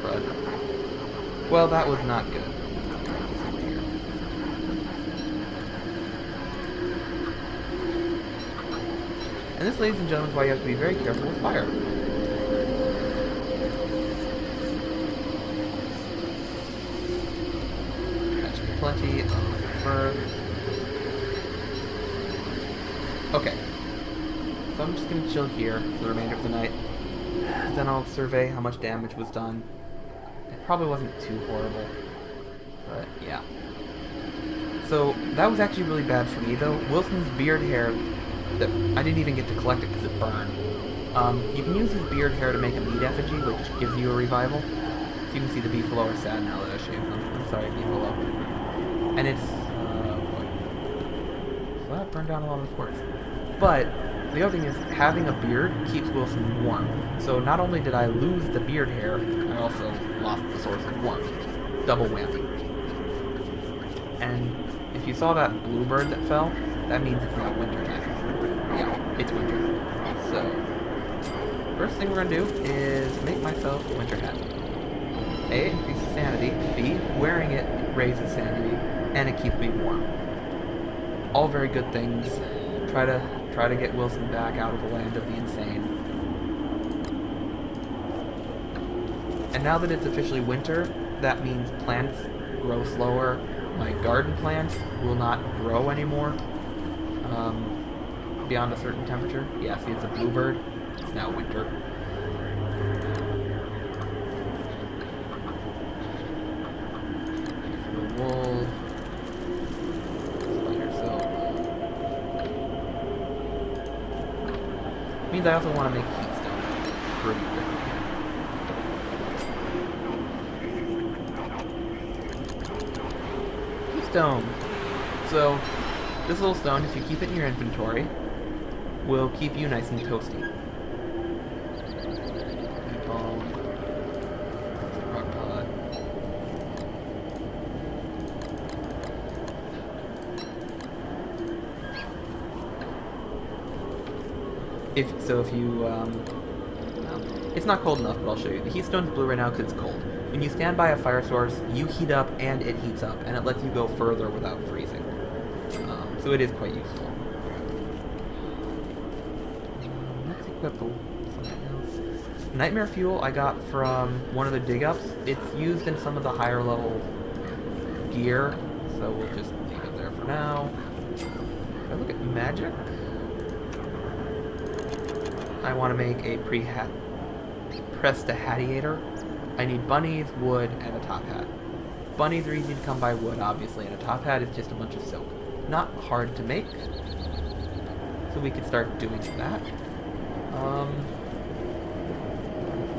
But, well, that was not good. And this, ladies and gentlemen, is why you have to be very careful with fire. That should be plenty of fur. Okay. So I'm just gonna chill here for the remainder of the night. Then I'll survey how much damage was done. It probably wasn't too horrible. But, yeah. So, that was actually really bad for me, though. Wilson's beard hair... that I didn't even get to collect it because it burned. You can use his beard hair to make a meat effigy, which gives you a revival. So you can see the beefalo are sad now that I shaved them. I'm sorry, beefalo. And it's... what? So that burned down a lot of the quartz. But, the other thing is, having a beard keeps Wilson warm. So not only did I lose the beard hair, I also lost the source of warmth. Double whammy. And if you saw that bluebird that fell, that means it's now winter time. Yeah, it's winter. So, first thing we're gonna do is make myself a winter hat. A, increases sanity. B, wearing it raises sanity, and it keeps me warm. All very good things. Try to get Wilson back out of the land of the insane. And now that it's officially winter, that means plants grow slower. My garden plants will not grow anymore. Beyond a certain temperature. Yeah, see, it's a bluebird. It's now winter. For the wool. Spider silk. Means I also want to make heat stone pretty quickly. Heat stone. So, this little stone, if you keep it in your inventory, will keep you nice and toasty. Meatballs. If you it's not cold enough, but I'll show you. The heat stone's blue right now because it's cold. When you stand by a fire source, you heat up and it heats up, and it lets you go further without freezing. So it is quite useful. Let's equip something else. Nightmare fuel I got from one of the dig ups. It's used in some of the higher level gear, so we'll just leave it there for now. If I look at magic, I want to make a prestidigitator. I need bunnies, wood, and a top hat. Bunnies are easy to come by wood, obviously, and a top hat is just a bunch of silk. Not hard to make, so we could start doing that.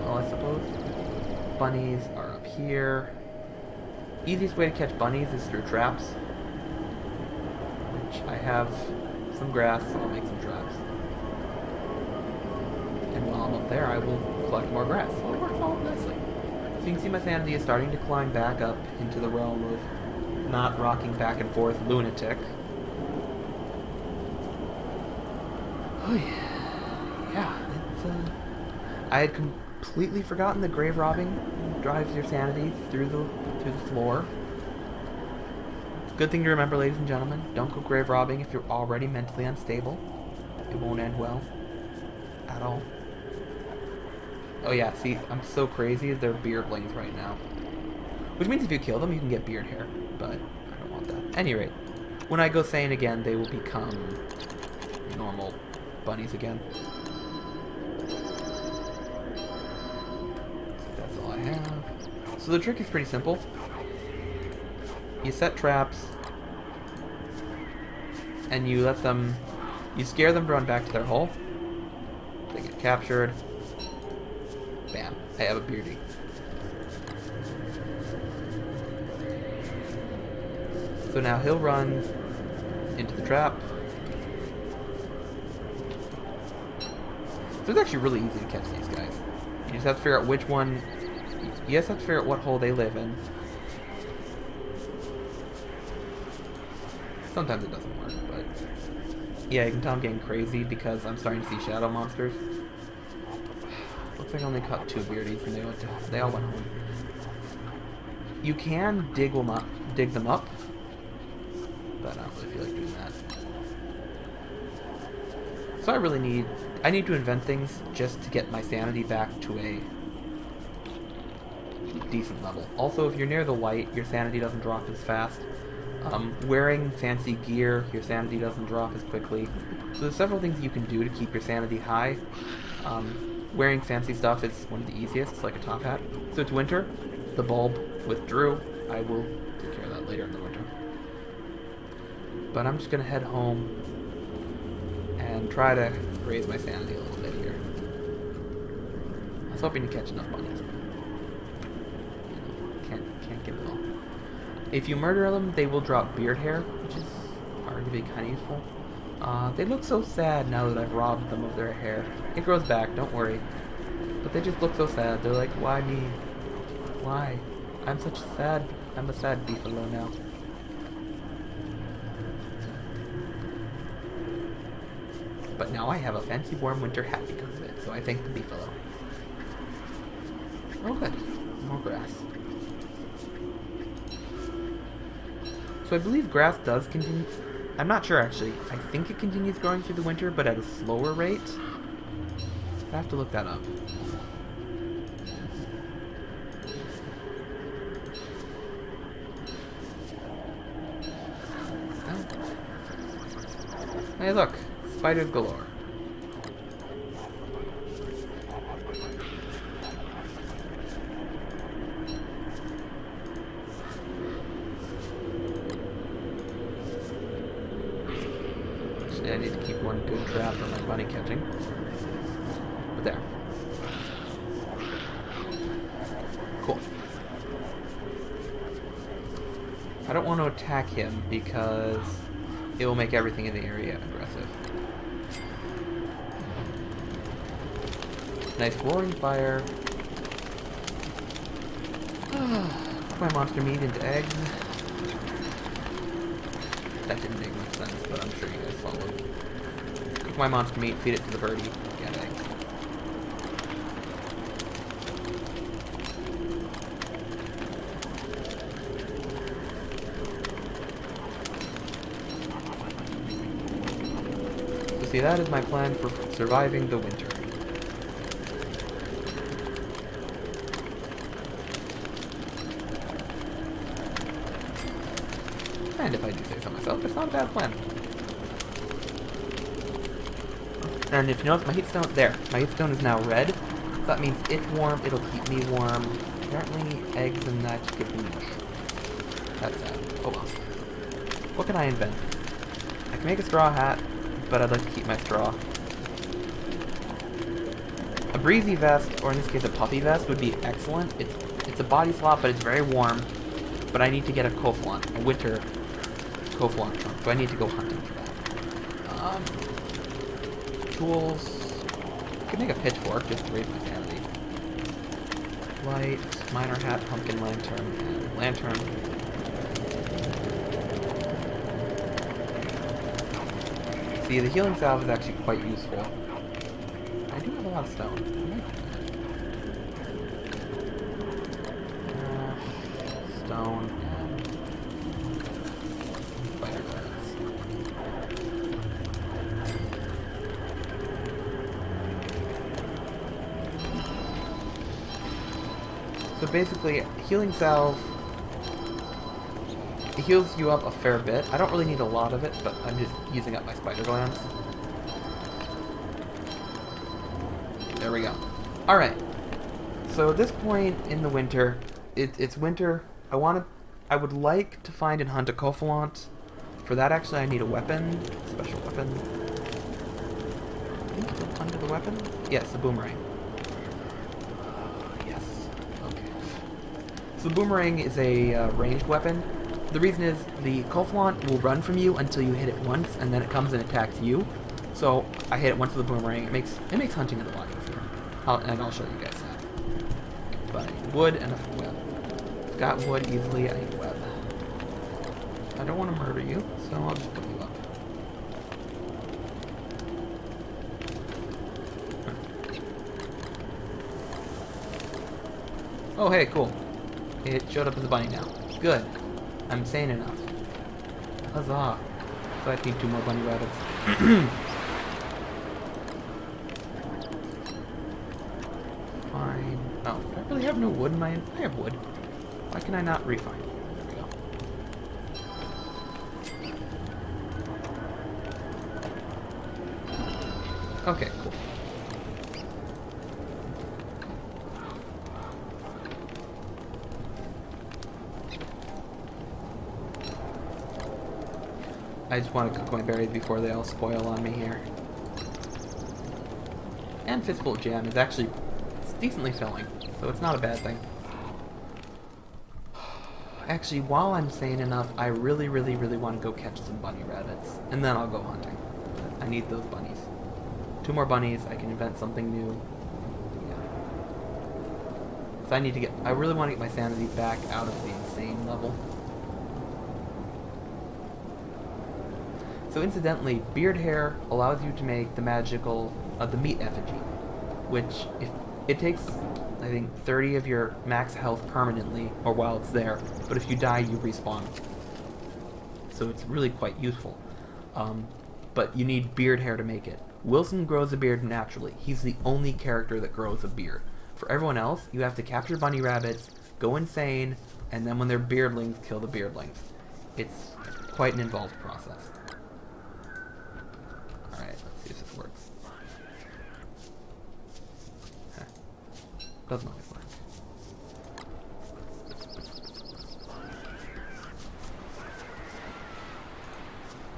Well, I suppose bunnies are up here. Easiest way to catch bunnies is through traps, which I have some grass, so I'll make some traps. And while I'm up there, I will collect more grass. So it works all nicely. So you can see my sanity is starting to climb back up into the realm of not rocking back and forth lunatic. Oh yeah. Yeah, it's I had completely forgotten that grave robbing drives your sanity through the floor. It's a good thing to remember, ladies and gentlemen. Don't go grave robbing if you're already mentally unstable. It won't end well. At all. Oh yeah, see, I'm so crazy. They're beardlings right now. Which means if you kill them, you can get beard hair. But I don't want that. At any rate, when I go sane again, they will become normal bunnies again. That's all I have. So the trick is pretty simple. You set traps, and you let them, you scare them to run back to their hole. They get captured. Bam, I have a beardy. So now he'll run into the trap. So it's actually really easy to catch these guys. You just have to figure out which one. You just have to figure out what hole they live in. Sometimes it doesn't work, but yeah, you can tell I'm getting crazy because I'm starting to see shadow monsters. Looks like I only caught 2 beardies and they all went home. You can dig them up, but I don't really feel like doing that. So I need to invent things just to get my sanity back to a decent level. Also, if you're near the light, your sanity doesn't drop as fast. Wearing fancy gear, your sanity doesn't drop as quickly. So there's several things you can do to keep your sanity high. Wearing fancy stuff is one of the easiest. It's like a top hat. So it's winter. The bulb withdrew. I will take care of that later in the winter. But I'm just going to head home and try to raise my sanity a little bit here. I was hoping to catch enough bunnies. Can't get it all. If you murder them, they will drop beard hair, which is arguably kind of useful. They look so sad now that I've robbed them of their hair. It grows back, don't worry. But they just look so sad. They're like, why me? Why? I'm a sad beefalo now. But now I have a fancy warm winter hat because of it, so I thank the beefalo. Oh good, more grass. So I believe grass does continue. I'm not sure actually. I think it continues growing through the winter, but at a slower rate. I have to look that up. Oh. Hey look, spiders galore. I need to keep one good trap for my bunny catching. But there. Cool. I don't want to attack him because it will make everything in the area aggressive. Nice roaring fire. Put my monster meat into eggs. That didn't make much sense, but I'm sure you guys followed. cook my monster meat, feed it to the birdie, get eggs. So see, that is my plan for surviving the winter. And if I do say so myself, it's not a bad plan. And if you notice, my heat stone, there, my heat stone is now red. So that means it's warm, it'll keep me warm. Apparently, eggs and that just give me mush. That's sad. Oh well. What can I invent? I can make a straw hat, but I'd like to keep my straw. A breezy vest, or in this case a puffy vest, would be excellent. It's a body slot, but it's very warm. But I need to get a Koflant, a winter Koflant trunk, so I need to go hunting for that. Tools. I could make a pitchfork just to raise my sanity. Light, miner hat, pumpkin lantern, and lantern. See, the healing salve is actually quite useful. I do have a lot of stone. Stone and spider webs. So basically, healing salve, it heals you up a fair bit. I don't really need a lot of it, but I'm just using up my spider glands. There we go. Alright. So at this point in the winter, it's winter. I would like to find and hunt a Koflant. For that, actually, I need a weapon. Special weapon. I think it's under the weapon? Yes, the boomerang. Yes. Okay. So the boomerang is a ranged weapon. The reason is the Koflant will run from you until you hit it once, and then it comes and attacks you. So I hit it once with the boomerang. It makes hunting a lot easier. And I'll show you guys that. But I need wood and a web. I've got wood easily. I need a web. I don't want to murder you, so I'll just put you up. Oh, hey, cool. It showed up as a bunny now. Good. I'm sane enough. Huzzah. So I need 2 more bunny rabbits. Fine. Oh, I really have no wood in my... I have wood. Why can I not refine? There we go. Okay, cool. I just want to cook my berries before they all spoil on me here. And Fistful of Jam is actually... it's decently filling, so it's not a bad thing. Actually, while I'm sane enough, I really, really, really want to go catch some bunny rabbits. And then I'll go hunting. I need those bunnies. 2 more bunnies, I can invent something new. Yeah. So I really want to get my sanity back out of the insane level. So incidentally, beard hair allows you to make the magical, the meat effigy. Which, if it takes, I think, 30 of your max health permanently, or while it's there, but if you die, you respawn. So it's really quite useful. But you need beard hair to make it. Wilson grows a beard naturally. He's the only character that grows a beard. For everyone else, you have to capture bunny rabbits, go insane, and then when they're beardlings, kill the beardlings. It's quite an involved process. Alright, let's see if this works. Doesn't always work.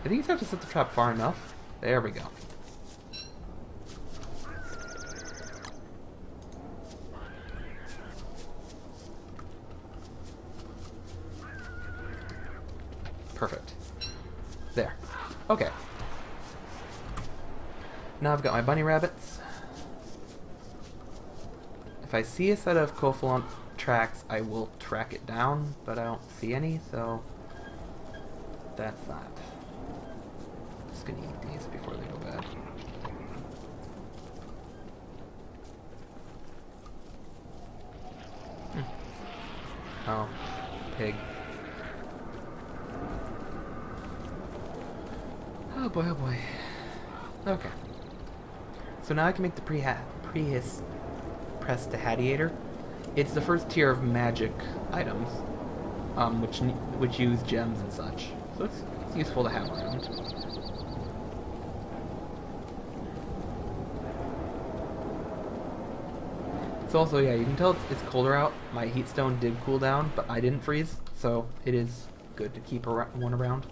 I think you just have to set the trap far enough. There we go. Perfect. There. Okay. Now I've got my bunny rabbits. If I see a set of Koflant tracks, I will track it down, but I don't see any, so that's that. Just gonna eat these before they go bad. Oh, pig. Oh boy, oh boy. Okay. So now I can make the Prehis Prestigiator. It's the first tier of magic items, which use gems and such. So it's useful to have around. It's also, yeah, you can tell it's colder out. My heat stone did cool down, but I didn't freeze, so it is good to keep one around.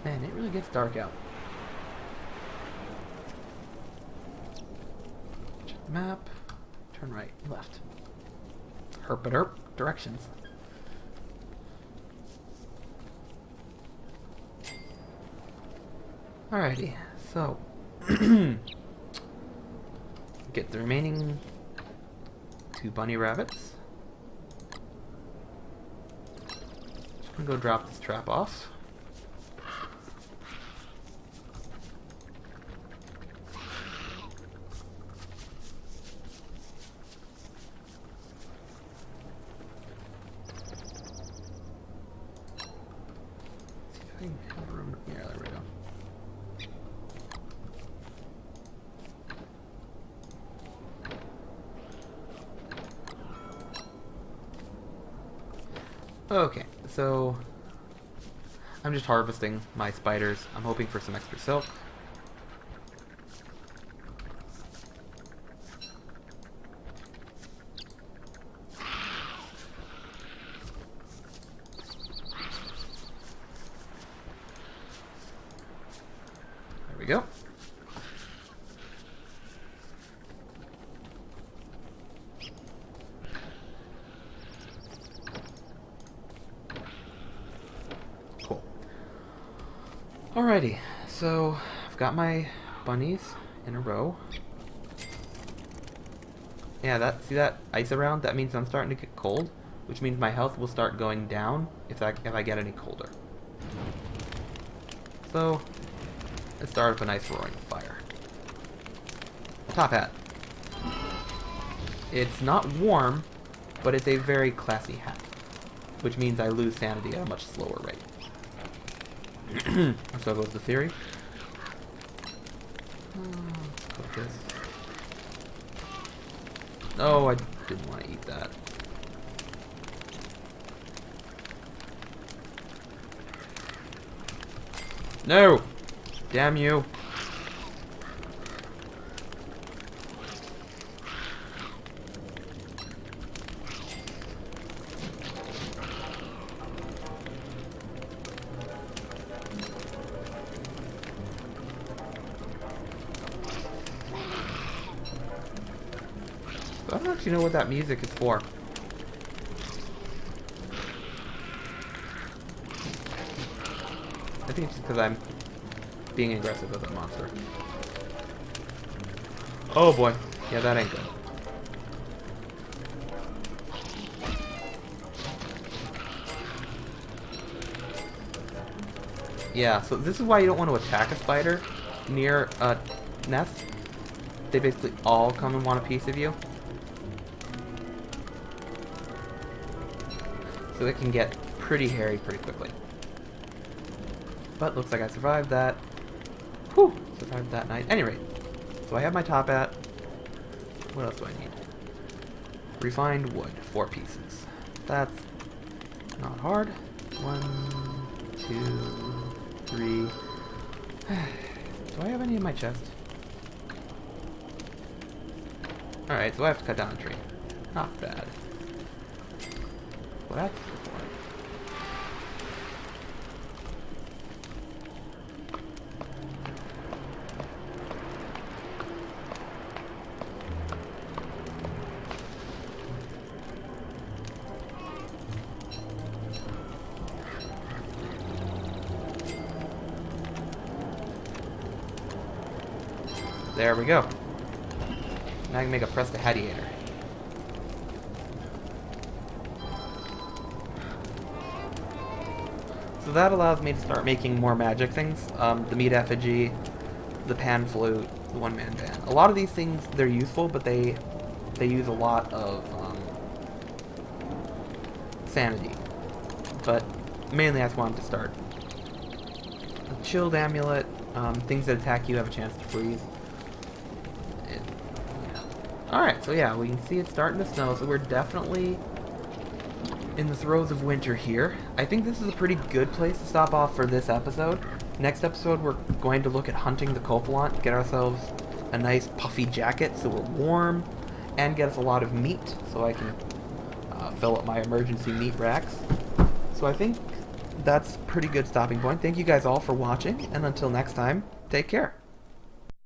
Man, it really gets dark out. Check the map. Turn right, left. Herp-a-derp. Directions. Alrighty, so get the remaining 2 bunny rabbits. Just gonna go drop this trap off. See if I can have room. Yeah, there we go. Okay, so I'm just harvesting my spiders. I'm hoping for some extra silk. There we go. Cool. Alrighty, so I've got my bunnies in a row. Yeah, see that ice around? That means I'm starting to get cold, which means my health will start going down if I get any colder. So let's start up a nice roaring fire. Top hat. It's not warm, but it's a very classy hat, which means I lose sanity at a much slower rate. So goes the theory. Let's cook this. No, I didn't want to eat that. No! Damn you. I don't actually know what that music is for. I think it's because I'm being aggressive with a monster. Oh boy. Yeah, that ain't good. Yeah, so this is why you don't want to attack a spider near a nest. They basically all come and want a piece of you. So it can get pretty hairy pretty quickly. But looks like I survived that. Whew! Survived that night. Anyway, so I have my top hat. What else do I need? Refined wood, 4 pieces. That's not hard. 1, 2, 3. Do I have any in my chest? Alright, so I have to cut down a tree. Not bad. Well, that's the point. There we go. Now I can make a Prestigiator. So So that allows me to start making more magic things. The meat effigy, the pan flute, the one-man band. A lot of these things, they're useful, but they use a lot of sanity. But mainly I just wanted to start. The chilled amulet, things that attack you have a chance to freeze. Alright, so yeah, we can see it's starting to snow, so we're definitely in the throes of winter here. I think this is a pretty good place to stop off for this episode. Next episode, we're going to look at hunting the Kofalant, get ourselves a nice puffy jacket so we're warm, and get us a lot of meat so I can fill up my emergency meat racks. So I think that's a pretty good stopping point. Thank you guys all for watching, and until next time, take care.